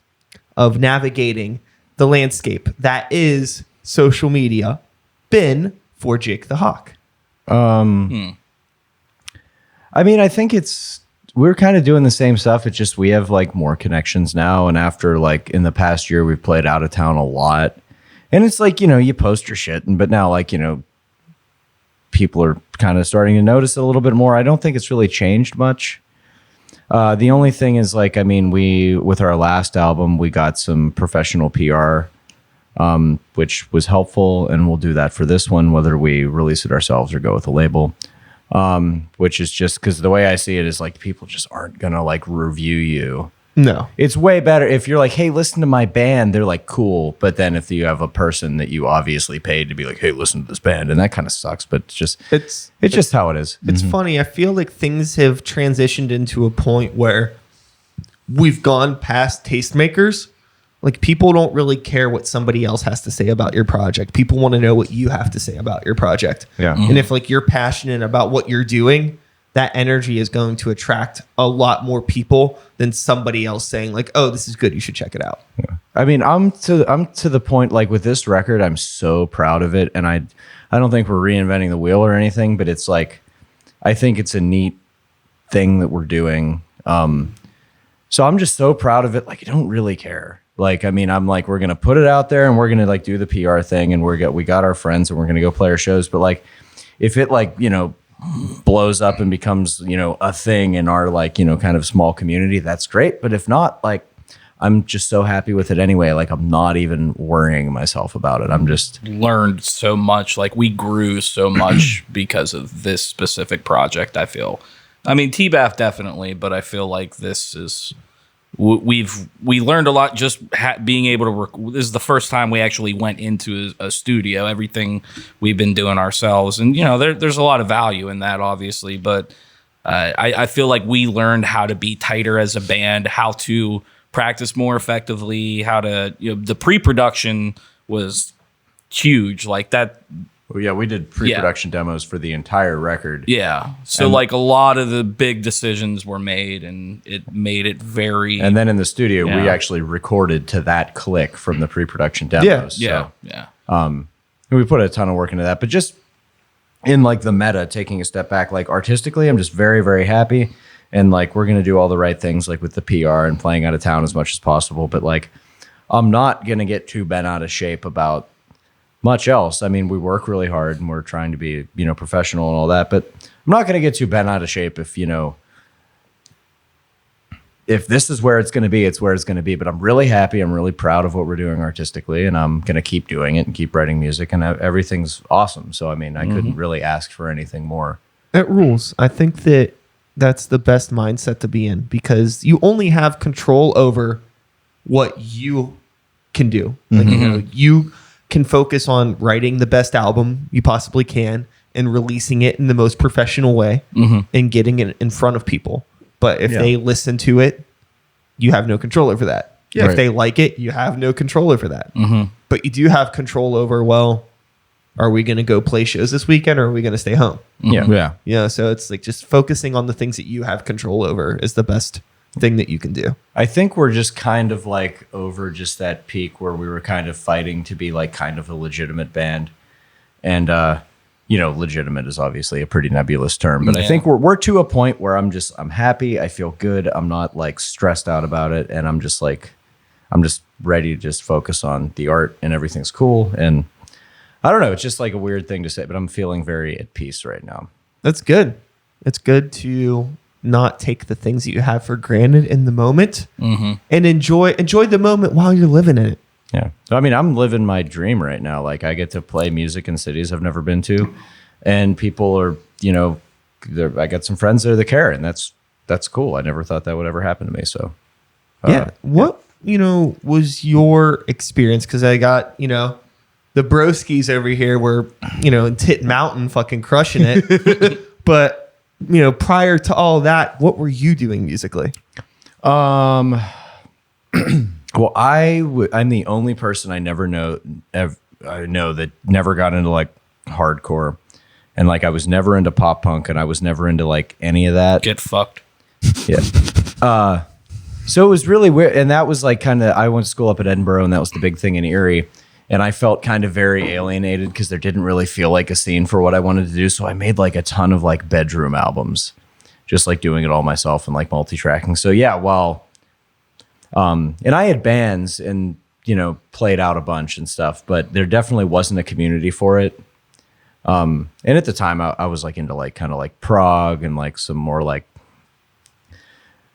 of navigating the landscape that is social media been for Jakethehawk? I mean, I think we're kind of doing the same stuff. It's just we have like more connections now. And after like in the past year, we've played out of town a lot. And it's like, you post your shit, but now like, people are kind of starting to notice it a little bit more. I don't think it's really changed much. The only thing is like, I mean, with our last album, we got some professional PR, which was helpful, and we'll do that for this one, whether we release it ourselves or go with a label. Which is just because the way I see it is like people just aren't gonna like review you. No. It's way better if you're like, hey, listen to my band. They're like, cool. But then if you have a person that you obviously paid to be like, hey, listen to this band, and that kind of sucks. But it's just how it is. It's funny. I feel like things have transitioned into a point where we've gone past tastemakers. Like people don't really care what somebody else has to say about your project. People want to know what you have to say about your project. Yeah. And if like you're passionate about what you're doing, that energy is going to attract a lot more people than somebody else saying like, oh, this is good, you should check it out. Yeah. I mean, I'm to the point, like with this record, I'm so proud of it. And I don't think we're reinventing the wheel or anything, but it's like, I think it's a neat thing that we're doing. So I'm just so proud of it. Like, I don't really care. Like, I mean, I'm like, we're going to put it out there and we're going to like do the PR thing and we got our friends and we're going to go play our shows. But like, if it like, blows up and becomes, a thing in our like, kind of small community, that's great. But if not, like, I'm just so happy with it anyway. Like, I'm not even worrying myself about it. I'm just learned so much. Like, we grew so much because of this specific project, I feel. I mean, T-Bath definitely, but I feel like this is... We learned a lot just being able to this is the first time we actually went into a studio. Everything we've been doing ourselves, and there's a lot of value in that, obviously, but I feel like we learned how to be tighter as a band, how to practice more effectively, how to the pre-production was huge, like that. Well, yeah, we did pre-production demos for the entire record. Yeah. So like a lot of the big decisions were made and it made it very... And then in the studio, we actually recorded to that click from the pre-production demos. Yeah. We put a ton of work into that. But just in like the meta, taking a step back, like artistically, I'm just very, very happy. And like we're going to do all the right things like with the PR and playing out of town as much as possible. But like I'm not going to get too bent out of shape about much else. I mean, we work really hard and we're trying to be, professional and all that, but I'm not going to get too bent out of shape if this is where it's going to be, it's where it's going to be. But I'm really happy. I'm really proud of what we're doing artistically, and I'm going to keep doing it and keep writing music, and everything's awesome. So, I mean, I couldn't really ask for anything more. It rules. I think that's the best mindset to be in because you only have control over what you can do. Like, you can focus on writing the best album you possibly can and releasing it in the most professional way and getting it in front of people. But if they listen to it, you have no control over that. Yeah. If they like it, you have no control over that. But you do have control over, well, are we going to go play shows this weekend or are we going to stay home? Yeah. So it's like just focusing on the things that you have control over is the best thing that you can do. I think we're just kind of like over just that peak where we were kind of fighting to be like kind of a legitimate band. And, legitimate is obviously a pretty nebulous term, but I think we're to a point where I'm happy. I feel good. I'm not like stressed out about it. And I'm just ready to just focus on the art and everything's cool. And I don't know. It's just like a weird thing to say, but I'm feeling very at peace right now. That's good. It's good to not take the things that you have for granted in the moment and enjoy the moment while you're living in it. Yeah. I mean, I'm living my dream right now. Like I get to play music in cities I've never been to and people are, I got some friends there that care and that's cool. I never thought that would ever happen to me. So what, was your experience? Cause I got, the broskies over here were, in Tit Mountain fucking crushing it. But prior to all that, what were you doing musically? Well, I'm the only person I know that never got into like hardcore, and like I was never into pop punk, and I was never into like any of that. Get fucked. Yeah. So it was really weird, and that was like kind of I went to school up at Edinburgh, and that was the big thing in Erie. And I felt kind of very alienated because there didn't really feel like a scene for what I wanted to do. So I made like a ton of like bedroom albums, just like doing it all myself and like multi-tracking. So yeah, and I had bands and played out a bunch and stuff, but there definitely wasn't a community for it. And at the time I was like into like kind of like prog and like some more like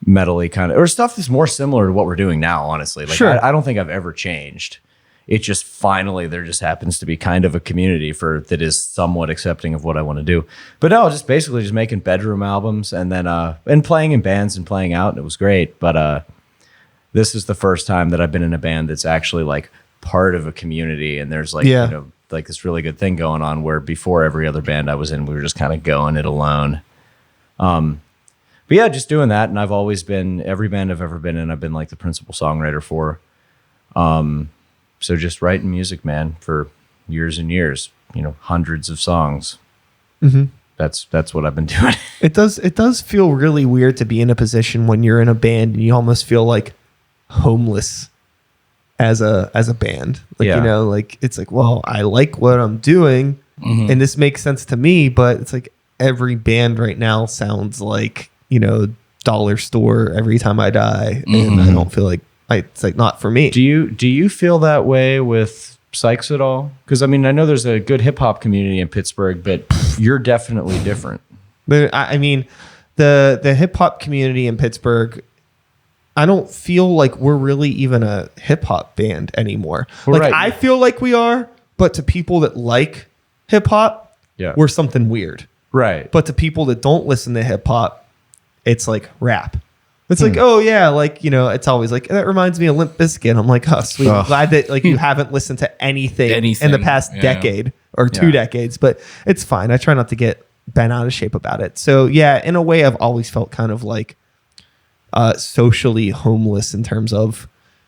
metally kind of, or stuff that's more similar to what we're doing now, honestly. Like Sure. I don't think I've ever changed. It just finally there just happens to be kind of a community for that is somewhat accepting of what I want to do. But no, just basically just making bedroom albums and then and playing in bands and playing out, and it was great. But this is the first time that I've been in a band that's actually like part of a community, and there's like like this really good thing going on where before every other band I was in, we were just kind of going it alone. But yeah, just doing that, and I've always been every band I've ever been in, I've been like the principal songwriter for. So just writing music, man, for years and years, hundreds of songs. Mm-hmm. That's what I've been doing. It does feel really weird to be in a position when you're in a band and you almost feel like homeless as a band. Like, like it's like, well, I like what I'm doing and this makes sense to me, but it's like every band right now sounds like, dollar store every time I die. And I don't feel like it's like not for me. Do you feel that way with Sykes at all? Because I mean, I know there's a good hip hop community in Pittsburgh, but you're definitely different. But I mean, the hip hop community in Pittsburgh, I don't feel like we're really even a hip hop band anymore. Well, like right. I feel like we are, but to people that like hip hop, we're something weird. Right. But to people that don't listen to hip hop, it's like rap. It's like, oh yeah, like, it's always like, that reminds me of Limp Bizkit. I'm like, oh sweet. I'm glad that like you haven't listened to anything in the past decade or 2 decades, but it's fine. I try not to get bent out of shape about it. So yeah, in a way I've always felt kind of like socially homeless in terms of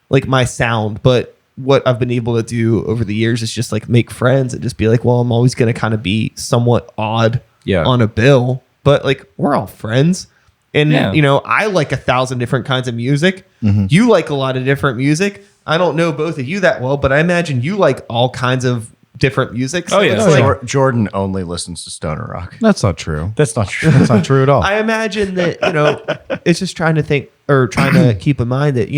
like my sound, but what I've been able to do over the years is just like make friends and just be like, well, I'm always going to kind of be somewhat odd on a bill, but like we're all friends. And, I like 1,000 different kinds of music. You like a lot of different music. I don't know both of you that well, but I imagine you like all kinds of different music. So it's like, Jordan only listens to stoner rock. That's not true. That's not true. That's not true at all. I imagine that, it's just trying to think or trying to keep in mind that,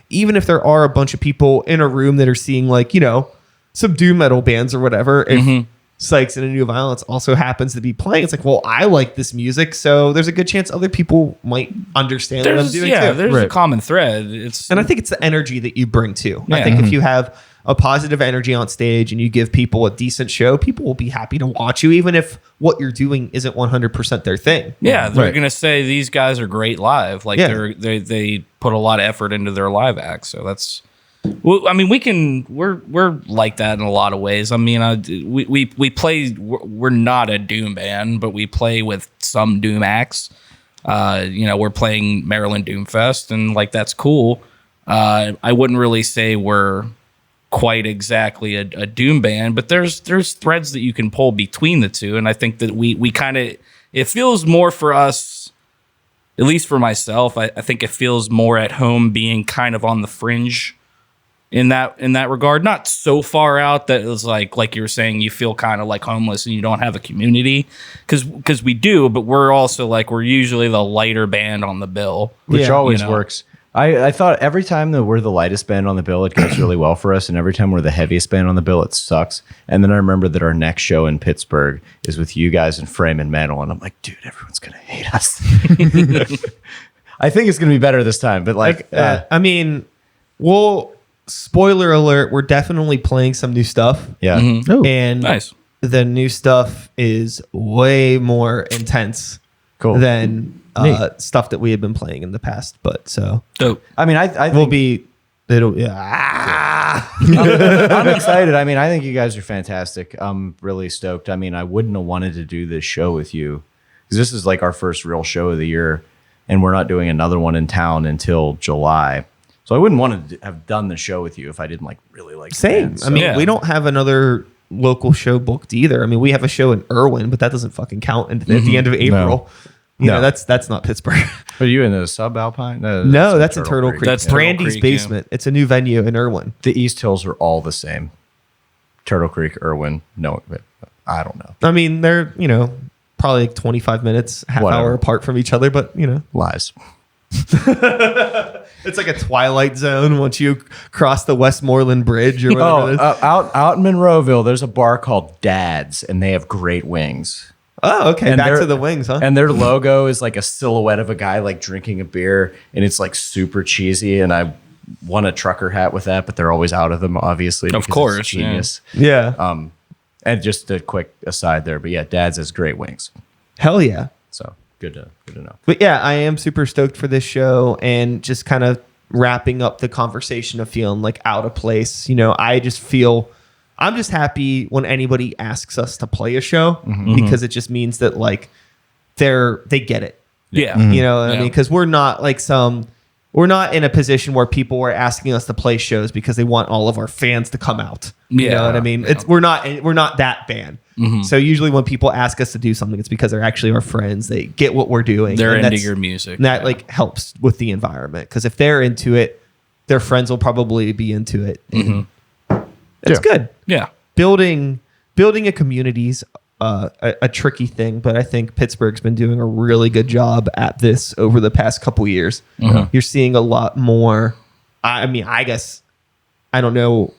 even if there are a bunch of people in a room that are seeing like, some doom metal bands or whatever, if Sykes and A New Violence also happens to be playing, it's like, well, I like this music, so there's a good chance other people might understand what I'm doing too. There's a common thread. And I think it's the energy that you bring too. I think if you have a positive energy on stage and you give people a decent show, people will be happy to watch you, even if what you're doing isn't 100% their thing. Yeah, they're gonna say these guys are great live. Like they put a lot of effort into their live acts. So that's. Well, I mean, we're like that in a lot of ways. I mean, we play. We're not a doom band, but we play with some doom acts. We're playing Maryland Doom Fest, and like that's cool. I wouldn't really say we're quite exactly a doom band, but there's threads that you can pull between the two, and I think that we kind of it feels more for us, at least for myself. I think it feels more at home being kind of on the fringe. In that regard, not so far out that it was like you were saying, you feel kind of like homeless and you don't have a community, because we do, but we're also like we're usually the lighter band on the bill, which always works. I thought every time that we're the lightest band on the bill, it goes really well for us, and every time we're the heaviest band on the bill, it sucks. And then I remember that our next show in Pittsburgh is with you guys in Frame and Metal, and I'm like, dude, everyone's gonna hate us. I think it's gonna be better this time, but like, I mean, well. Spoiler alert, we're definitely playing some new stuff. Yeah. And nice. The new stuff is way more intense than stuff that we had been playing in the past. But so dope. I mean, I think we'll be I'm excited. I mean, I think you guys are fantastic. I'm really stoked. I mean, I wouldn't have wanted to do this show with you because this is like our first real show of the year, and we're not doing another one in town until July. So I wouldn't want to have done the show with you if I didn't like really like same. bands, I mean, we don't have another local show booked either. I mean, we have a show in Irwin, but that doesn't fucking count at the end of April. No. That's not Pittsburgh. Are you in the Subalpine? No, that's in Turtle Creek. That's Brandy's Basement. It's a new venue in Irwin. The East Hills are all the same. Turtle Creek, Irwin. No, I don't know. I mean, they're probably like 25 minutes, half hour apart from each other, but lies. It's like a Twilight Zone once you cross the Westmoreland Bridge or whatever it is. Out in Monroeville, there's a bar called Dad's, and they have great wings. Oh, okay. And Back their- to the wings, huh? And their logo is like a silhouette of a guy like drinking a beer, and it's like super cheesy. And I won a trucker hat with that, but they're always out of them, obviously. Of because it's course, genius. Yeah. And just a quick aside there, but yeah, Dad's has great wings, Hell yeah. so good to know. But yeah, I am super stoked for this show and just kind of wrapping up the conversation of feeling like out of place. You know, I'm just happy when anybody asks us to play a show because it just means that like they get it. Yeah. You know what I Yeah. mean? Because we're not in a position where people are asking us to play shows because they want all of our fans to come out. You Yeah. know what I mean? Yeah. We're not that band. So usually when people ask us to do something, it's because they're actually our friends. They get what we're doing. They're and into that's- your music. and that yeah. like helps with the environment. Because if they're into it, their friends will probably be into it. And it's good. Yeah. Building a community's a tricky thing, but I think Pittsburgh's been doing a really good job at this over the past couple years. You're seeing a lot more. I mean, I guess I don't know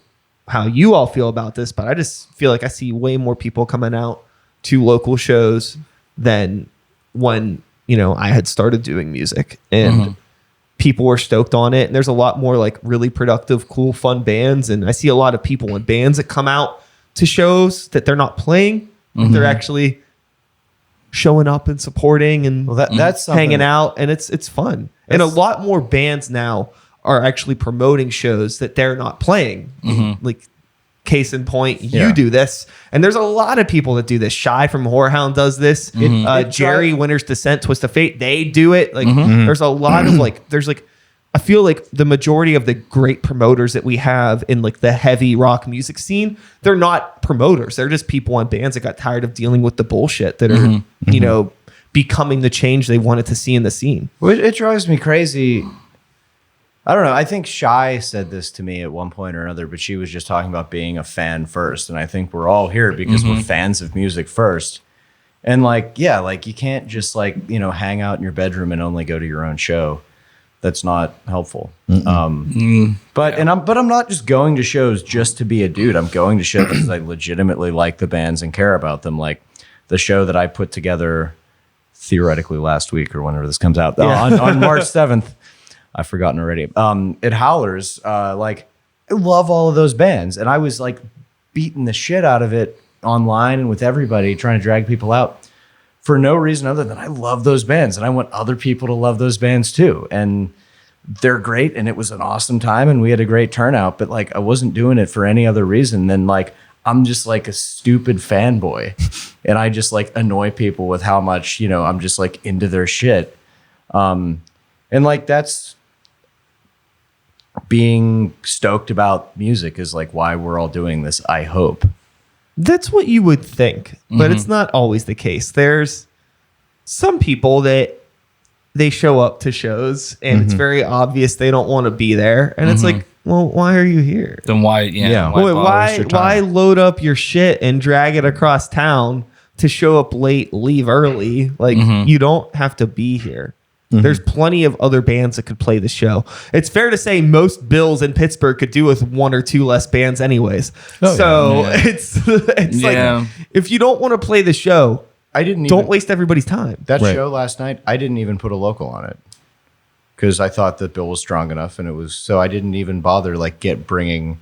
how you all feel about this, but I just feel like I see way more people coming out to local shows than when, you know, I had started doing music, and people were stoked on it. And there's a lot more like really productive, cool, fun bands. And I see a lot of people and bands that come out to shows that they're not playing. They're actually showing up and supporting and That's something- hanging out, and it's fun. And a lot more bands now are actually promoting shows that they're not playing. Like case in point, you do this, and there's a lot of people that do this. Shy from Whorehound does this. Jerry Winter's Descent, Twist of Fate, they do it. Like there's a lot of I feel like the majority of the great promoters that we have in like the heavy rock music scene, they're not promoters. They're just people on bands that got tired of dealing with the bullshit that are, you know, becoming the change they wanted to see in the scene. Well, it drives me crazy. I don't know. I think Shy said this to me at one point or another, but she was just talking about being a fan first. And I think we're all here because we're fans of music first. And like, yeah, like you can't just like, you know, hang out in your bedroom and only go to your own show. That's not helpful. But I'm not just going to shows just to be a dude. I'm going to shows because I legitimately like the bands and care about them. Like the show that I put together theoretically last week or whenever this comes out on March 7th. I've forgotten already. At Howlers, like I love all of those bands, and I was like beating the shit out of it online and with everybody trying to drag people out for no reason other than I love those bands and I want other people to love those bands too. And they're great, and it was an awesome time, and we had a great turnout. But like I wasn't doing it for any other reason than like I'm just like a stupid fanboy, and I just like annoy people with how much, you know, I'm just like into their shit. And like that's being stoked about music is like why we're all doing this, I hope. That's what you would think, but it's not always the case. There's some people that they show up to shows and it's very obvious they don't want to be there. And it's like, well, why are you here? Then why? Yeah. Why load up your shit and drag it across town to show up late, leave early? Like you don't have to be here. There's plenty of other bands that could play the show. It's fair to say most bills in Pittsburgh could do with one or two less bands anyways. It's like if you don't want to play the show, don't waste everybody's time. That show last night, I didn't even put a local on it because I thought that bill was strong enough, and it was so I didn't even bother like bringing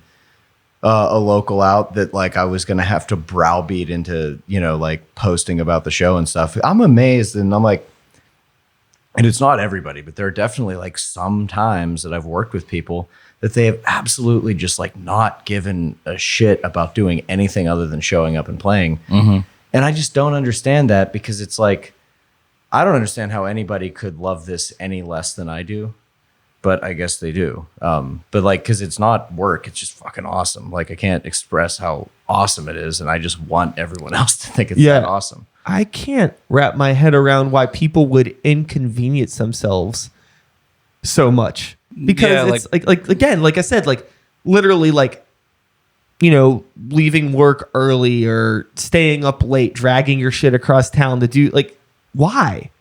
a local out that like I was gonna have to browbeat into, you know, like posting about the show and stuff. I'm amazed, and I'm like. And it's not everybody, but there are definitely like some times that I've worked with people that they have absolutely just like not given a shit about doing anything other than showing up and playing. And I just don't understand that because it's like, I don't understand how anybody could love this any less than I do, but I guess they do. But like, cause it's not work. It's just fucking awesome. Like I can't express how awesome it is. And I just want everyone else to think it's that awesome. I can't wrap my head around why people would inconvenience themselves so much because it's like again, like I said, like literally like, you know, leaving work early or staying up late, dragging your shit across town to do like, why?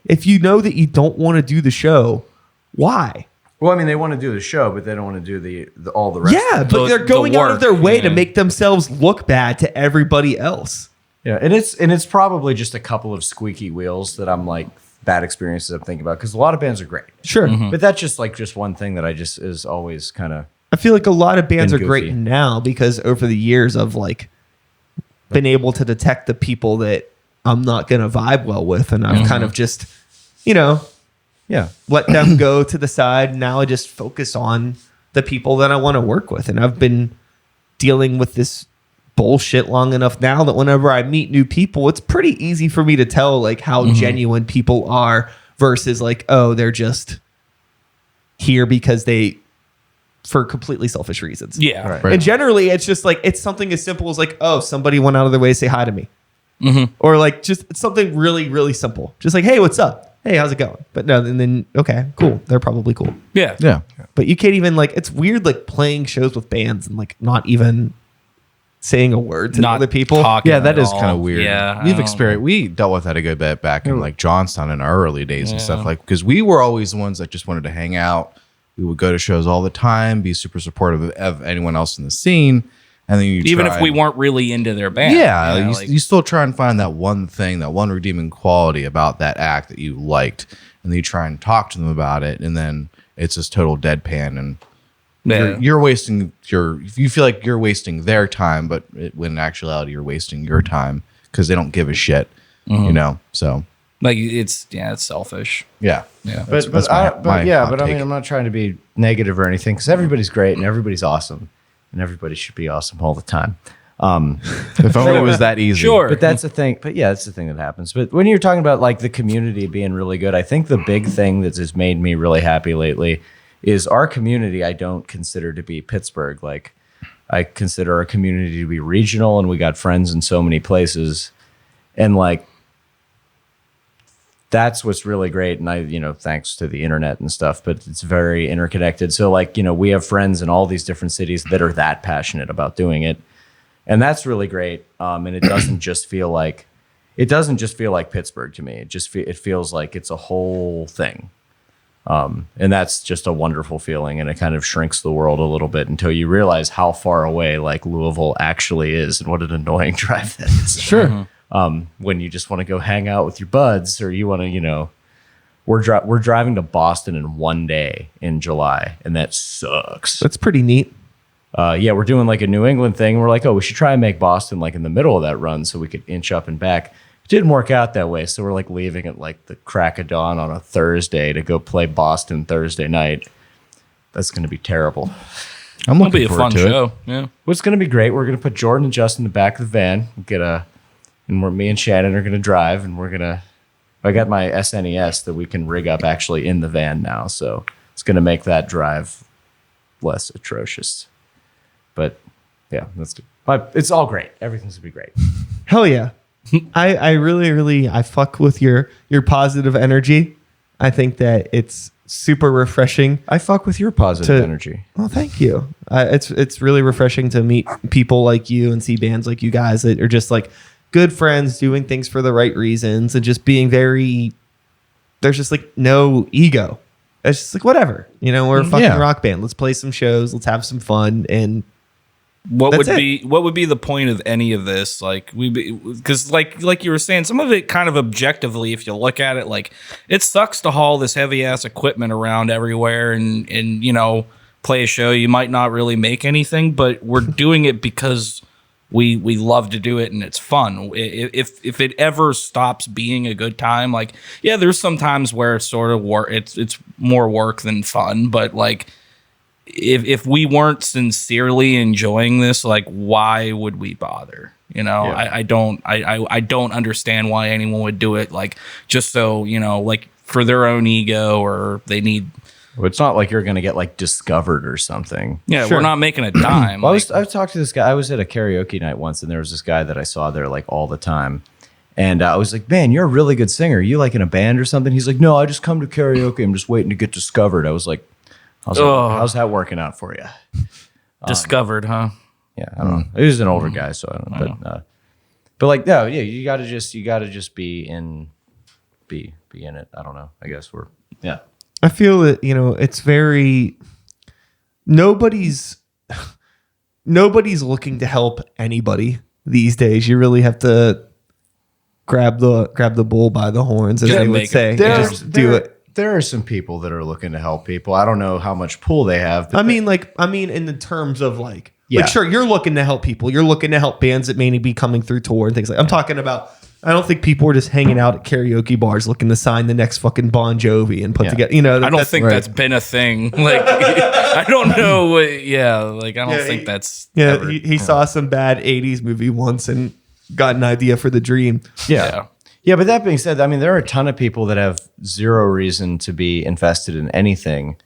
If you know that you don't want to do the show, Why? Well, I mean, they want to do the show, but they don't want to do the all the rest. Yeah, of it. but they're going the out of their work, way yeah. to make themselves look bad to everybody else. Yeah, and it's probably just a couple of squeaky wheels that I'm like bad experiences I'm thinking about because a lot of bands are great. Sure. But that's just one thing that I just is always kind of. I feel like a lot of bands are Been great goofy. now because over the years of like been able to detect the people that I'm not going to vibe well with. And I've kind of just, Yeah. let them go to the side. Now I just focus on the people that I want to work with. And I've been dealing with this bullshit long enough now that whenever I meet new people, it's pretty easy for me to tell like how genuine people are versus like, oh, they're just here because for completely selfish reasons. Yeah. Right. And generally it's just like, it's something as simple as like, oh, somebody went out of their way to say hi to me. Or like just something really, really simple. Just like, hey, what's up? Hey, how's it going? But no, and then, okay, cool. They're probably cool. Yeah. Yeah. But you can't even like, it's weird like playing shows with bands and like not even saying a word to Not other people. talking Yeah, that at is all. kind of weird. Yeah. I We've don't- experienced. We dealt with that a good bit back in like Johnstown in our early days and stuff like because we were always the ones that just wanted to hang out. We would go to shows all the time, be super supportive of anyone else in the scene, and then Even if we weren't really into their band. yeah, you know, you still try and find that one thing, that one redeeming quality about that act that you liked, and then you try and talk to them about it, and then it's just total deadpan and. yeah. You're wasting you feel like you're wasting their time, but when in actuality you're wasting your time because they don't give a shit, So Like it's selfish. yeah, Yeah. That's my hot I mean, take. I'm not trying to be negative or anything because everybody's great and everybody's awesome and everybody should be awesome all the time. If only it was that easy. Sure. But that's the thing. But yeah, that's the thing that happens. But when you're talking about like the community being really good, I think the big thing that has made me really happy lately is our community. I don't consider to be Pittsburgh. Like I consider our community to be regional, and we got friends in so many places, and like that's what's really great. And I, thanks to the internet and stuff, but it's very interconnected. So like, we have friends in all these different cities that are that passionate about doing it. And that's really great. And it doesn't just feel like Pittsburgh to me. It feels like it's a whole thing. And that's just a wonderful feeling. And it kind of shrinks the world a little bit until you realize how far away like Louisville actually is and what an annoying drive that is. Sure. When you just want to go hang out with your buds or you want to, we're driving to Boston in one day in July, and that sucks. That's pretty neat. We're doing like a New England thing. We're like, oh, we should try and make Boston like in the middle of that run so we could inch up and back. It didn't work out that way. So we're like leaving at like the crack of dawn on a Thursday to go play Boston Thursday night. That's going to be terrible. I'm It'll be looking a forward fun to show. it. Yeah. What's going to be great, we're going to put Jordan and Justin in the back of the van, me and Shannon are going to drive, and I got my SNES that we can rig up actually in the van now. So it's going to make that drive less atrocious. But yeah, that's good. But it's all great. Everything's going to be great. Hell yeah. I really, really, I fuck with your positive energy. I think that it's super refreshing. I fuck with your positive To- energy. Well, thank you. It's really refreshing to meet people like you and see bands like you guys that are just like good friends doing things for the right reasons and just being there's just like no ego. It's just like whatever, we're a fucking Yeah. rock band. Let's play some shows. Let's have some fun. And What That's would be the point of any of this? Like because like you were saying, some of it kind of objectively, if you look at it, like it sucks to haul this heavy ass equipment around everywhere and play a show. You might not really make anything, but we're doing it because we love to do it and it's fun. If it ever stops being a good time, like there's some times where it's sort of work. It's more work than fun, but like. If we weren't sincerely enjoying this, like why would we bother? I don't understand why anyone would do it. Like just so like for their own ego or they need. Well, it's not like you're going to get like discovered or something. Yeah, Sure. we're not making a dime. Well, like, I talked to this guy. I was at a karaoke night once, and there was this guy that I saw there like all the time. And I was like, man, you're a really good singer. Are you like in a band or something? He's like, no, I just come to karaoke. I'm just waiting to get discovered. I was like, how's that working out for you? discovered, huh? Yeah, I don't know. He was an older guy, so I don't know. But like, no, yeah, you gotta just be in it. I don't know. I guess I feel that, it's very nobody's looking to help anybody these days. You really have to grab the bull by the horns, as they would say. Just do it. There are some people that are looking to help people. I don't know how much pull they have. But I mean, in the terms of like sure, you're looking to help people. You're looking to help bands that may be coming through tour and things like. I'm talking about. I don't think people are just hanging out at karaoke bars looking to sign the next fucking Bon Jovi and put together. I don't think that's been a thing. Like, I don't know. Like, I don't think that's. Yeah, ever, he saw some bad '80s movie once and got an idea for the dream. Yeah. Yeah, but that being said, I mean, there are a ton of people that have zero reason to be invested in anything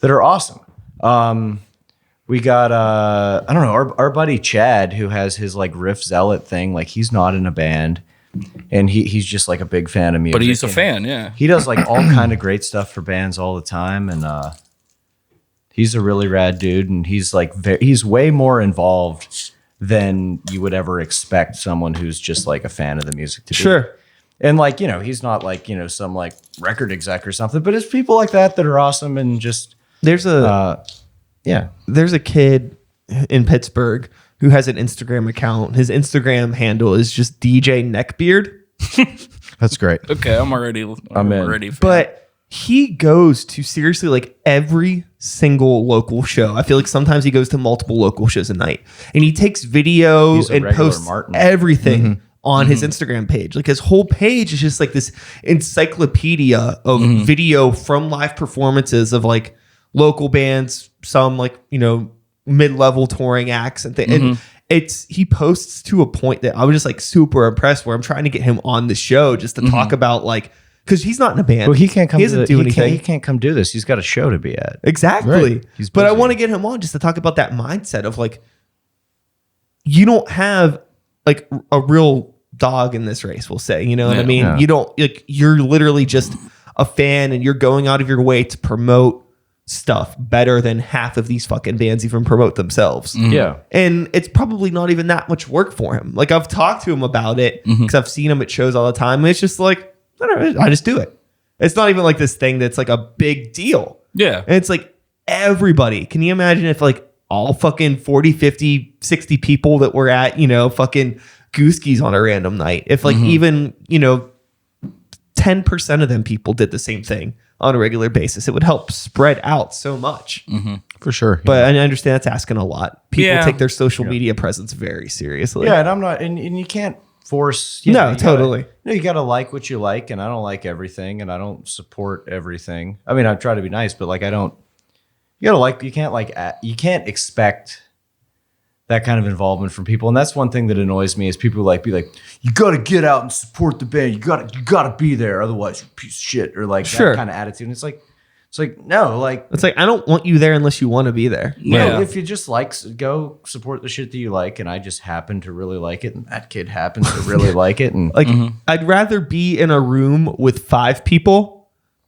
that are awesome. We got, I don't know, our buddy Chad, who has his like Riff Zealot thing. Like, he's not in a band, and he's just like a big fan of music. But he's a fan, yeah. He does like all kind of great stuff for bands all the time, and he's a really rad dude, and he's like he's way more involved than you would ever expect someone who's just like a fan of the music to be. Sure. And like, he's not like, some like record exec or something, but it's people like that are awesome. And just there's a kid in Pittsburgh who has an Instagram account. His Instagram handle is just DJ Neckbeard. That's great. Okay, I'm already fan. But he goes to seriously like every single local show. I feel like sometimes he goes to multiple local shows a night, and he takes video and posts everything on his Instagram page. Like, his whole page is just like this encyclopedia of video from live performances of like local bands, some like, mid-level touring acts and things. And he posts to a point that I was just like super impressed, where I'm trying to get him on the show just to talk about like, because he's not in a band. Well, he can't come. He doesn't do anything. He can't come do this. He's got a show to be at. Exactly. Right. He's but I busy. want to get him on just to talk about that mindset of like, you don't have like a real dog in this race, we'll say. You know what I mean? Yeah. You don't like. You're literally just a fan, and you're going out of your way to promote stuff better than half of these fucking bands even promote themselves. Yeah. And it's probably not even that much work for him. Like, I've talked to him about it because I've seen him at shows all the time. And it's just like, I don't know, I just do it. It's not even like this thing that's like a big deal. Yeah. And it's like everybody. Can you imagine if like all fucking 40, 50, 60 people that were at, fucking Gooskies on a random night, if like even, 10% of them people did the same thing on a regular basis, it would help spread out so much. For sure. But I understand that's asking a lot. People Yeah. take their social media presence very seriously. Yeah, and I'm not, and you can't force. No, totally. You got to like what you like, and I don't like everything, and I don't support everything. I mean, I try to be nice, but like I don't. You gotta like. You can't expect that kind of involvement from people, and that's one thing that annoys me is people be like, you got to get out and support the band. You got to be there, otherwise you're a piece of shit, or like that kind of attitude. And it's like no, like It's like, I don't want you there unless you want to be there. no, if you just go support the shit that you like, and I just happen to really like it, and that kid happens to really like it, and Like, I'd rather be in a room with 5 people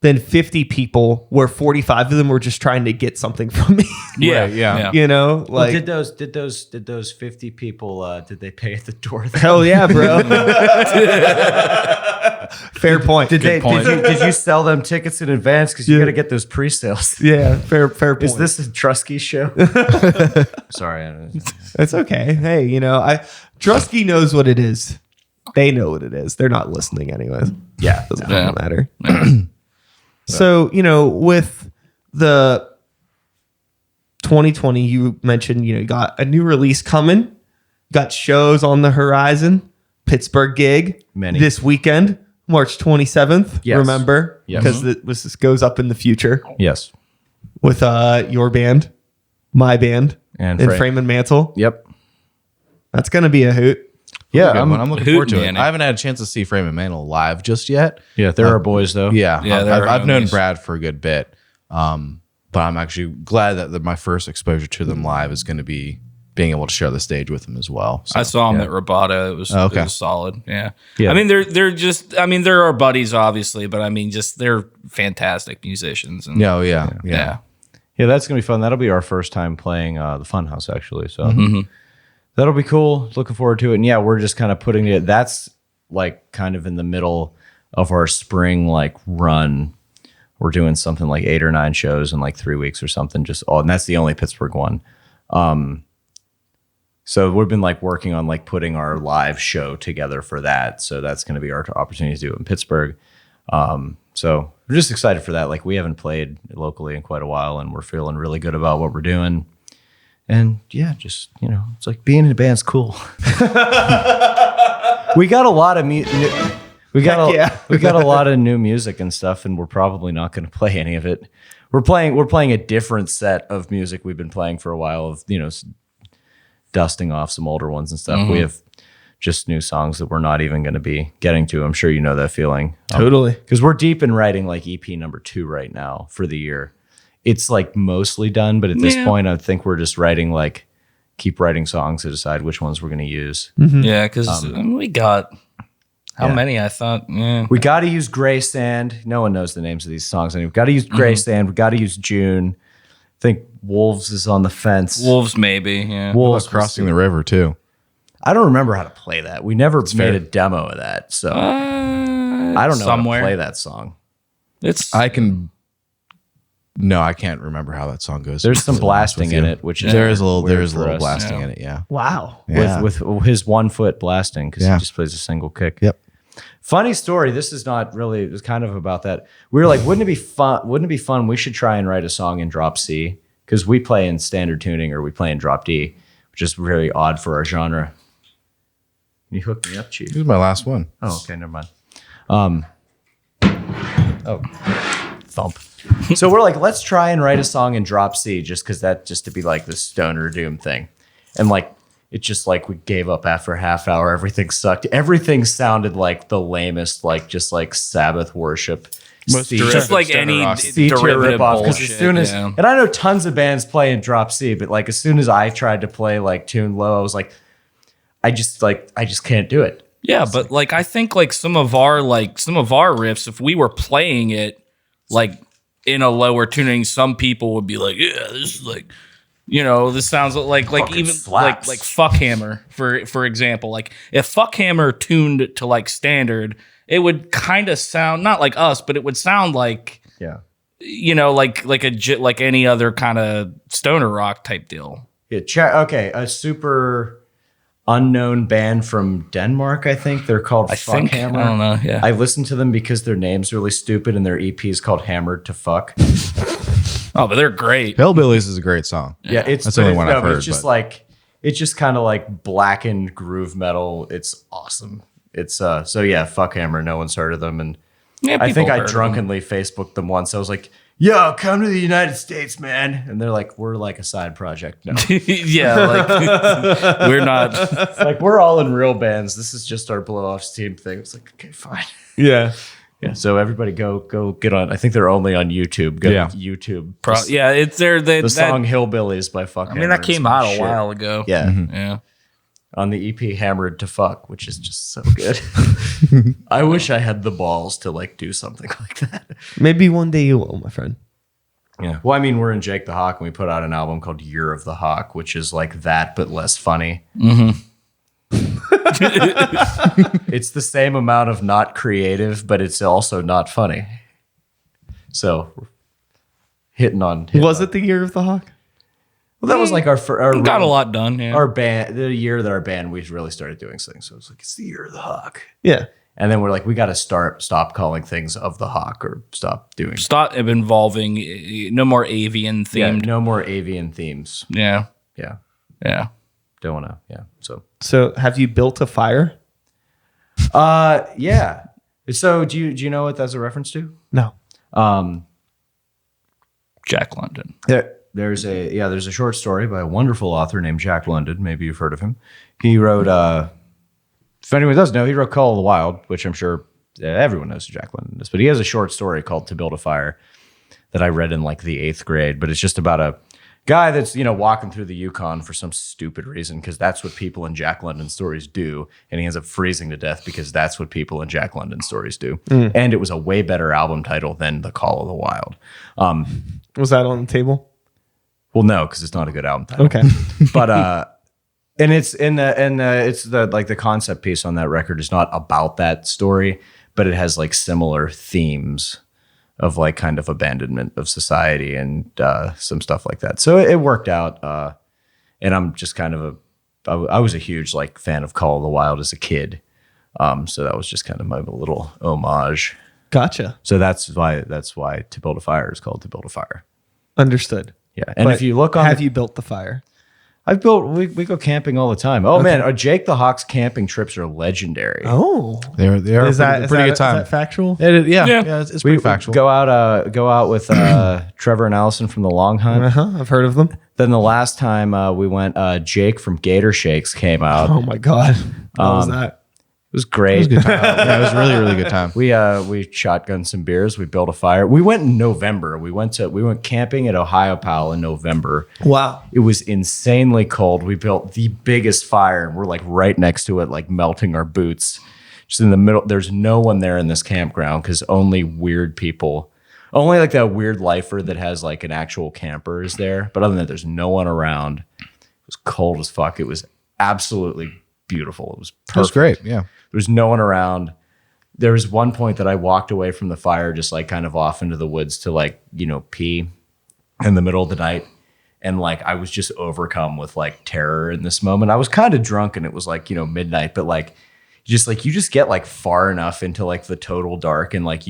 than 50 people where 45 of them were just trying to get something from me. Yeah. Right, yeah. You know, Well, like, did those 50 people did they pay at the door? hell yeah, bro. Fair point. Did point. you sell them tickets in advance? Because you got to get those pre-sales. Yeah, fair point. Is this a Trusky show? Sorry, It's okay. Hey, Drusky knows what it is. They know what it is. They're not listening anyways. yeah. Doesn't fucking matter. So, with the 2020, you mentioned, you got a new release coming, got shows on the horizon, Pittsburgh gig Many. this weekend, March 27th. Yes. Remember? Yes. Because this goes up in the future Yes. with your band, my band, And Frame and Mantle. Yep. That's going to be a hoot. Yeah. I'm looking forward to it. Manny. I haven't had a chance to see Frame and Mantle live just yet. Yeah. There are boys though. Yeah, Yeah, they're I've known homies. Brad for a good bit, but I'm actually glad that my first exposure to them live is going to be being able to share the stage with them as well. So, I saw him at Rabata. It was solid. Yeah. Yeah. I mean, they're just. I mean, they're our buddies, obviously, but I mean, just they're fantastic musicians. And, yeah. Yeah. Yeah, that's gonna be fun. That'll be our first time playing the Funhouse actually. So that'll be cool. Looking forward to it. And yeah, we're just kind of putting it. That's like kind of in the middle of our spring like run, we're doing something like 8 or 9 shows in like 3 weeks or something. And that's the only Pittsburgh one. So we've been like working on like putting our live show together for that. So that's going to be our opportunity to do it in Pittsburgh. So we're just excited for that. Like we haven't played locally in quite a while, and we're feeling really good about what we're doing. And yeah, just, it's like being in a band's cool. We got a lot of we got a lot of new music and stuff, and we're probably not going to play any of it. We're playing a different set of music we've been playing for a while of, dusting off some older ones and stuff. Mm-hmm. We have just new songs that we're not even going to be getting to. I'm sure you know that feeling. Totally. Because we're deep in writing like EP number 2 right now for the year. It's like mostly done, but at this point, I think we're just keep writing songs to decide which ones we're going to use. Mm-hmm. Yeah, because we got how many? I thought, We got to use Gray Sand. No one knows the names of these songs. We've got to use Gray Sand. We got to use June. I think Wolves is on the fence. Wolves, maybe. Yeah. Wolves Crossing the river too. I don't remember how to play that. We never made a demo of that, so I don't know how to play that song. I can't remember how that song goes. There's some blasting in it, which is there is a little weird for us. blasting in it. Yeah. Wow. Yeah. With his 1 foot blasting because he just plays a single kick. Yep. Funny story. This is not really. It was kind of about that. We were like, wouldn't it be fun? Wouldn't it be fun? We should try and write a song in drop C because we play in standard tuning or we play in drop D, which is very odd for our genre. You hooked me up, Chief. This is my last one. Oh, okay, never mind. Thump. So we're like, let's try and write a song in drop C just to be like the stoner doom thing. And like, it just like we gave up after a half hour. Everything sucked. Everything sounded like the lamest, like just like Sabbath worship. Just like any derivative bullshit. As soon as, and I know tons of bands play in drop C, but like as soon as I tried to play like tune low, I was like, I just can't do it. Yeah, but like I think like some of our riffs, if we were playing it like in a lower tuning, some people would be like, yeah, this is like, this sounds like even slaps. like Fuckhammer for example. Like if Fuckhammer tuned to like standard, it would kind of sound not like us, but it would sound like like any other kind of stoner rock type deal. Yeah, okay, a super unknown band from Denmark, I think. They're called Fuckhammer. I don't know, yeah. I listened to them because their name's really stupid and their EP is called Hammered to Fuck. Oh, but they're great. Hillbillies is a great song. Yeah, that's the only one I've heard. It's just it's just kind of like blackened groove metal. It's awesome. It's so yeah, Fuckhammer. No one's heard of them, and Yeah, I think people I heard of drunkenly Facebooked them once. I was like, "Yo, come to the United States, man!" And they're like, "We're like a side project now." Yeah, like we're not. It's like we're all in real bands. This is just our blow off steam thing. It's like, okay, fine. Yeah. Yeah. So everybody go get on. I think they're only on YouTube. Go to YouTube. Yeah, it's there. The song "Hillbillies" by Fuckhammer. I mean, that came out a while ago. Yeah. Yeah. On the EP "Hammered to Fuck," which is just so good. I wish I had the balls to like do something like that. Maybe one day you will, my friend. Yeah. Well, I mean, we're in Jakethehawk, and we put out an album called "Year of the Hawk," which is like that but less funny. Mm-hmm. It's the same amount of not creative, but it's also not funny. So, hitting on. Was it the year of the hawk? Well, that was like our Got a lot done. Yeah. Our band, the year that our band we really started doing things. So it was like it's the year of the hawk. Yeah. And then we're like, we got to stop calling things of the hawk or stop doing. Stop involving no more avian Yeah, themed. no more avian themes. Yeah. Yeah, Yeah. don't want to. Yeah, So have you built a fire? yeah. So do you know what that's a reference to? No. Jack London. There's a short story by a wonderful author named Jack London. Maybe you've heard of him. He wrote, if anyone doesn't know, he wrote Call of the Wild, which I'm sure everyone knows who Jack London is. But he has a short story called To Build a Fire that I read in like the 8th grade. But it's just about a guy that's, walking through the Yukon for some stupid reason because that's what people in Jack London stories do. And he ends up freezing to death because that's what people in Jack London stories do. And it was a way better album title than The Call of the Wild. Was that on the table? Well, no, because it's not a good album title. Okay. But and it's it's the concept piece on that record is not about that story, but it has like similar themes of like kind of abandonment of society and some stuff like that. So it worked out. And I'm just kind of I was a huge like fan of Call of the Wild as a kid. So that was just kind of my little homage. Gotcha. So that's why To Build a Fire is called To Build a Fire. Understood. Yeah. And But if you look on have you built the fire? I've built we go camping all the time. Oh man, our Jakethehawk's camping trips are legendary. Oh. They are Is that pretty good time. Is that factual? Yeah, it's pretty factual. Go out with Trevor and Allison from the Long Hunt. I've heard of them. Then the last time we went, Jake from Gator Shakes came out. Oh my God. How was that? It was great. It was a good time. Yeah, it was really, really good time. We shotgunned some beers. We built a fire. We went in November. We went camping at Ohio Pal in November. Wow. It was insanely cold. We built the biggest fire, and we're like right next to it, like melting our boots. Just in the middle. There's no one there in this campground because only weird people, only like that weird lifer that has like an actual camper is there. But other than that, there's no one around. It was cold as fuck. It was absolutely beautiful. It was perfect. It was great. Yeah. There was no one around. There was one point that I walked away from the fire, just like kind of off into the woods to like, pee in the middle of the night. And like, I was just overcome with like terror in this moment. I was kind of drunk and it was like, midnight, but like, you just get like far enough into like the total dark and like,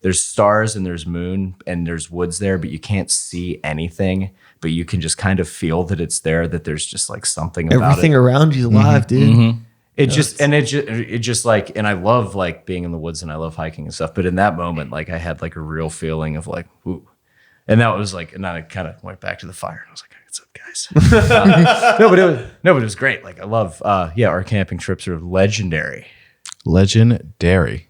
there's stars and there's moon and there's woods there, but you can't see anything, but you can just kind of feel that it's there, that there's just like something about Everything it. around you's alive, dude. Mm-hmm. It just like, and I love like being in the woods and I love hiking and stuff. But in that moment, like I had like a real feeling of like, ooh. And that was like, and then I kind of went back to the fire. I was like, what's up, guys? But it was great. Like I love, our camping trips are legendary. Legendary.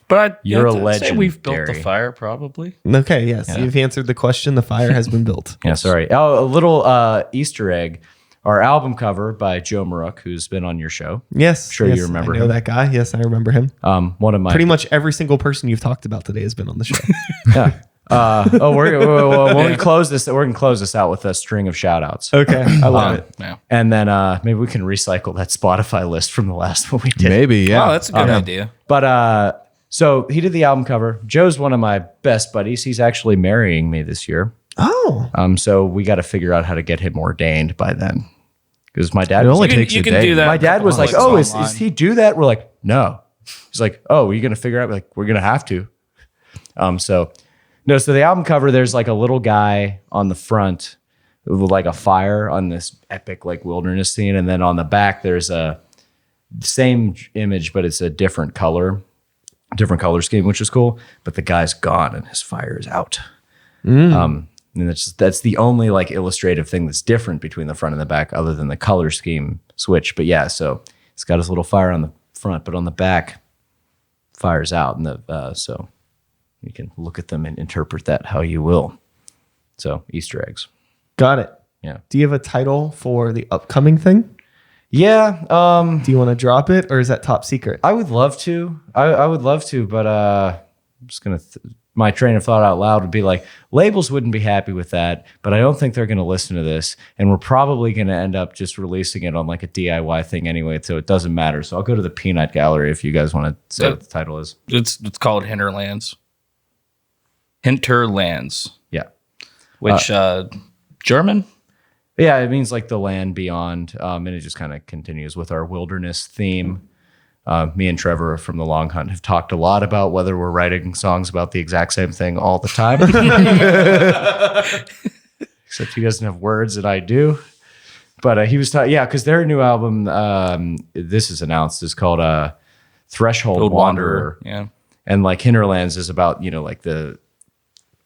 But You're a I'd say we've built legendary. the fire, probably. Okay, yes. You've answered the question. The fire has been built. Yeah, sorry. Oh, a little Easter egg. Our album cover by Joe Marook, who's been on your show. Yes. Sure yes, you remember I know him. that guy. Yes, I remember him. One of my Pretty much every single person you've talked about today has been on the show. Yeah. When we close this, we're gonna close this out with a string of shout outs. Okay. I love it. Yeah. And then maybe we can recycle that Spotify list from the last one we did. Maybe, yeah. Oh, that's a good idea. But so he did the album cover. Joe's one of my best buddies. He's actually marrying me this year. Oh. So we got to figure out how to get him ordained by then. Because my dad It was only like, takes you a can day. do that. my dad was like, Couple "Oh, clicks is online. he do that?" We're like, "No." He's like, "Oh, are you gonna figure out?" We're like, we're gonna have to. So the album cover, there's like a little guy on the front with like a fire on this epic like wilderness scene, and then on the back there's a same image, but it's a different color scheme, which is cool. But the guy's gone and his fire is out. And that's the only like illustrative thing that's different between the front and the back, other than the color scheme switch. But yeah, so it's got his little fire on the front, but on the back, fire's out, and so you can look at them and interpret that how you will. So Easter eggs. Got it. Yeah. Do you have a title for the upcoming thing? Yeah. Do you want to drop it, or is that top secret? I would love to. I would love to, but I'm just gonna. My train of thought out loud would be like, labels wouldn't be happy with that, but I don't think they're going to listen to this, and we're probably going to end up just releasing it on like a DIY thing anyway, so it doesn't matter. So I'll go to the Peanut Gallery if you guys want to say what the title is. It's called Hinterlands. Hinterlands, Yeah. which German? Yeah, it means like the land beyond, and it just kind of continues with our wilderness theme. Me and Trevor from the Long Hunt have talked a lot about whether we're writing songs about the exact same thing all the time. Except he doesn't have words and I do. But he was talking, because their new album, this is announced, is called Threshold Old Wanderer. Yeah. And like Hinterlands is about, like the,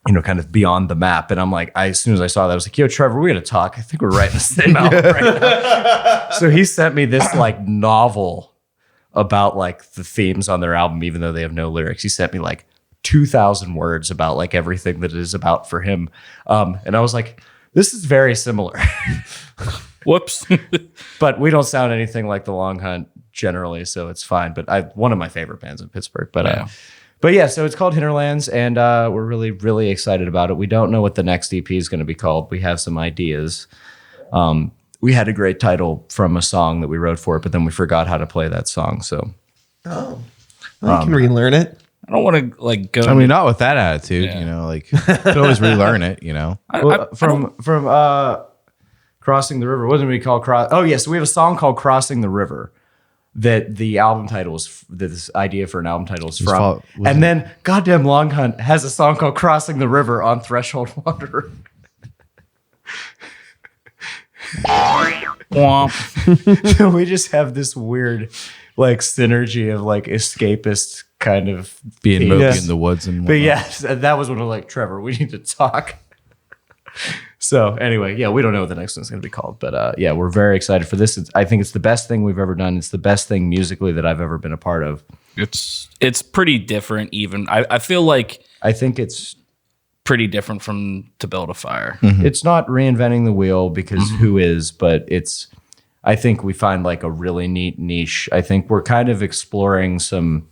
kind of beyond the map. And I'm like, as soon as I saw that, I was like, yo, Trevor, we got to talk. I think we're writing the same album right now. So he sent me this like novel about like the themes on their album, even though they have no lyrics. He sent me like 2,000 words about like everything that it is about for him. And I was like, this is very similar. Whoops. But we don't sound anything like the Long Hunt generally, so it's fine. But one of my favorite bands in Pittsburgh. But yeah, so it's called Hinterlands, and we're really, really excited about it. We don't know what the next EP is going to be called. We have some ideas. We had a great title from a song that we wrote for it, but then we forgot how to play that song. So Oh, well, you can relearn it. I don't want to like go. I mean, not with that attitude, Yeah. you know, like you could always relearn it, you know. From Crossing the River, wasn't we called Cross? Oh yes, we have a song called Crossing the River that the album title is that this idea for an album title is from. And then goddamn Long Hunt has a song called Crossing the River on Threshold Wanderer. So we just have this weird like synergy of like escapist kind of Being themes. mopey in the woods and But whatnot. yes, that was one of like, Trevor, we need to talk. So anyway, yeah, we don't know what the next one's going to be called, but yeah, we're very excited for this. I think it's the best thing we've ever done. It's the best thing musically that I've ever been a part of. It's pretty different. Even I feel like I think it's pretty different from To Build a Fire. it's not reinventing the wheel because who is, but I think we find like a really neat niche. I think we're kind of exploring some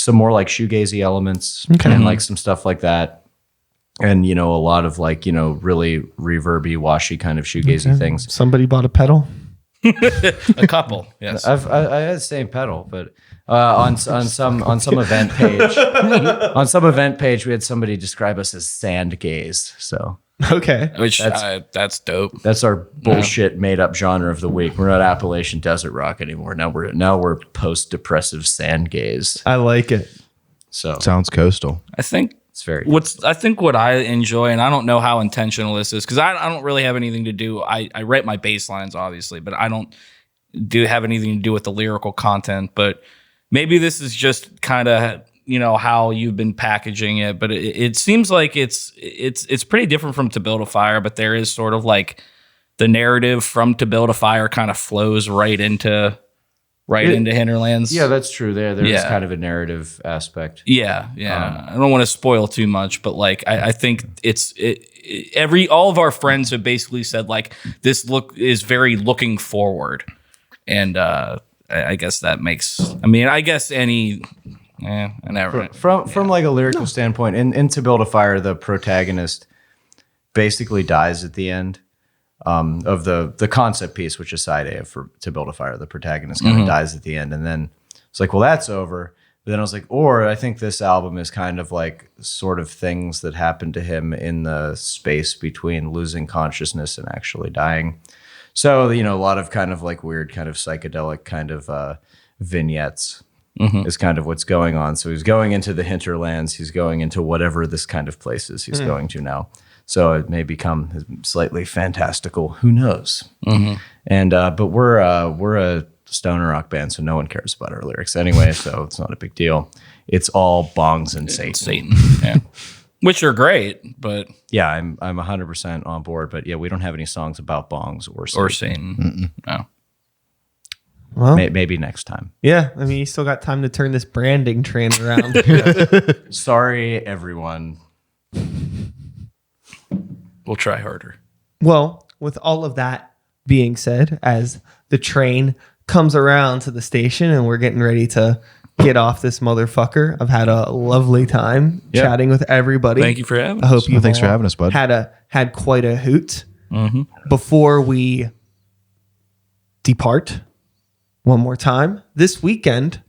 more like shoegazy elements and like some stuff like that. And, you know, a lot of like, you know, really reverby, washy kind of shoegazy things. Somebody bought a pedal. A couple, yes. I had the same pedal, but on some event page, we had somebody describe us as sand gaze. So Okay. Which that's dope. that's our bullshit made up genre of the week. We're not Appalachian desert rock anymore. Now we're post depressive sand gaze. I like it. So Sounds coastal. I think it's very what I enjoy, and I don't know how intentional this is because I don't really have anything to do. I write my bass lines, obviously, but I don't have anything to do with the lyrical content. But maybe this is just kind of, you know, how you've been packaging it. But it seems like it's pretty different from To Build a Fire, but there is sort of like the narrative from To Build a Fire kind of flows right into Hinterlands. Yeah, that's true. There is Yeah. kind of a narrative aspect. Yeah. I don't want to spoil too much, but like I think all of our friends have basically said like this look is very looking forward, and I guess that makes. I mean, I guess any. I never. From like a lyrical standpoint, in To Build a Fire, the protagonist basically dies at the end of the concept piece, which is side A for To Build a Fire. The protagonist kind of dies at the end, and then it's like, well, that's over. But then I was like, or I think this album is kind of like sort of things that happened to him in the space between losing consciousness and actually dying. So, you know, a lot of kind of like weird kind of psychedelic kind of vignettes is kind of what's going on. So he's going into the hinterlands. He's going into whatever this kind of place is he's going to now. So it may become slightly fantastical. Who knows? And but we're a stoner rock band, so no one cares about our lyrics anyway. So it's not a big deal. It's all bongs and Satan. Yeah. Which are great, but Yeah, I'm 100% on board. But yeah, we don't have any songs about bongs or Satan. or Satan. No. Well, Maybe next time. yeah. I mean, you still got time to turn this branding train around. Sorry, everyone. We'll try harder. Well, with all of that being said, as the train comes around to the station and we're getting ready to get off this motherfucker, I've had a lovely time chatting with everybody. Thank you for having I us. hope you Thanks for having us, bud. Had quite a hoot. Before we depart, one more time, this weekend,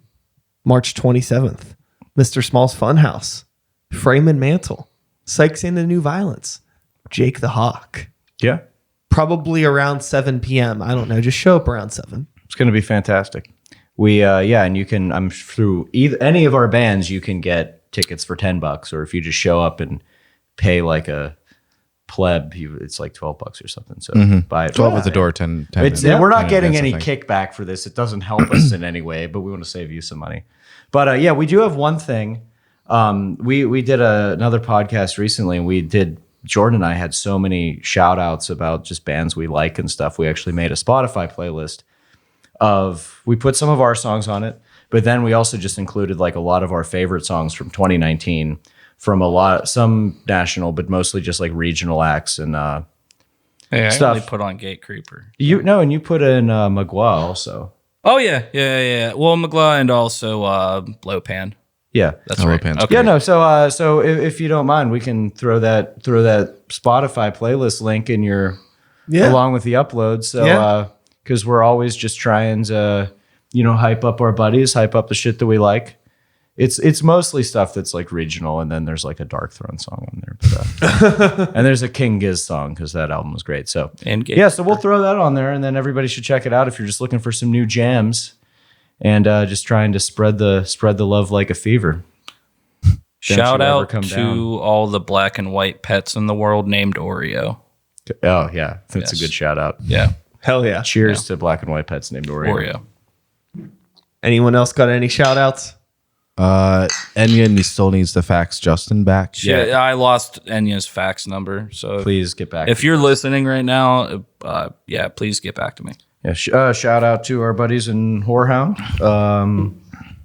March 27th, Mr. Small's Funhouse, Frame and Mantle, Sykes and the New Violence, Jakethehawk. Yeah, Probably around 7 p.m. I don't know. Just show up around 7. it's going to be fantastic. We and you can, I'm through any of our bands, you can get tickets for $10, or if you just show up and pay like a pleb, it's like $12 or something. So buy it. 12 at the door, 10. We're not getting that's any the thing. kickback for this. It doesn't help us in any way, but we want to save you some money. But yeah, we do have one thing. We did another podcast recently, and Jordan and I had so many shout outs about just bands we like and stuff. We actually made a Spotify playlist we put some of our songs on it, but then we also just included like a lot of our favorite songs from 2019 from some national, but mostly just like regional acts and Hey, I Stuff. only put on Gate Creeper. and you put in Magua also. Oh yeah. Well, McGlaw and also Blowpan. Yeah. That's Oh, right. Blowpan's Okay. Yeah, no. So if you don't mind, we can throw that Spotify playlist link in your along with the upload. So because we're always just trying to hype up our buddies, hype up the shit that we like, It's mostly stuff that's like regional, and then there's like a Dark Throne song on there, but, and there's a King Giz song because that album was great. So And yeah, so we'll throw that on there, and then everybody should check it out if you're just looking for some new jams and just trying to spread the love like a fever. Shout you ever out come to down. all the black and white pets in the world named Oreo. Oh yeah, that's Yes. a good shout out. Yeah, Hell yeah. Cheers to black and white pets named Oreo. Oreo. Anyone else got any shout outs? Enya still needs to fax Justin back. Yeah, I lost Enya's fax number. So Please get back. if you're listening right now, yeah, please get back to me. Yeah, shout out to our buddies in Whorehound.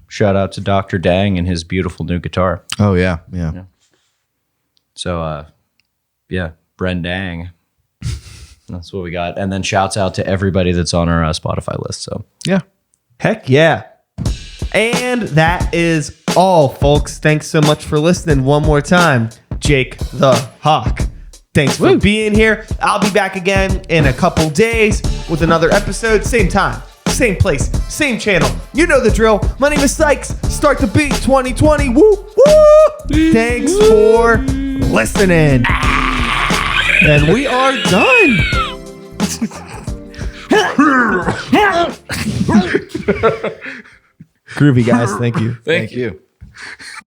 Shout out to Dr. Dang and his beautiful new guitar. Oh yeah. So, yeah, Bren Dang. That's what we got. And then shouts out to everybody that's on our Spotify list. So, Yeah. Heck yeah. And that is all, folks. Thanks so much for listening one more time. Jake the Hawk. Thanks for being here. I'll be back again in a couple days with another episode. Same time, same place, same channel. You know the drill. My name is Sykes. Start the beat 2020. Woo, woo. Thanks for listening. And we are done. Groovy, guys. Thank you. Thank you.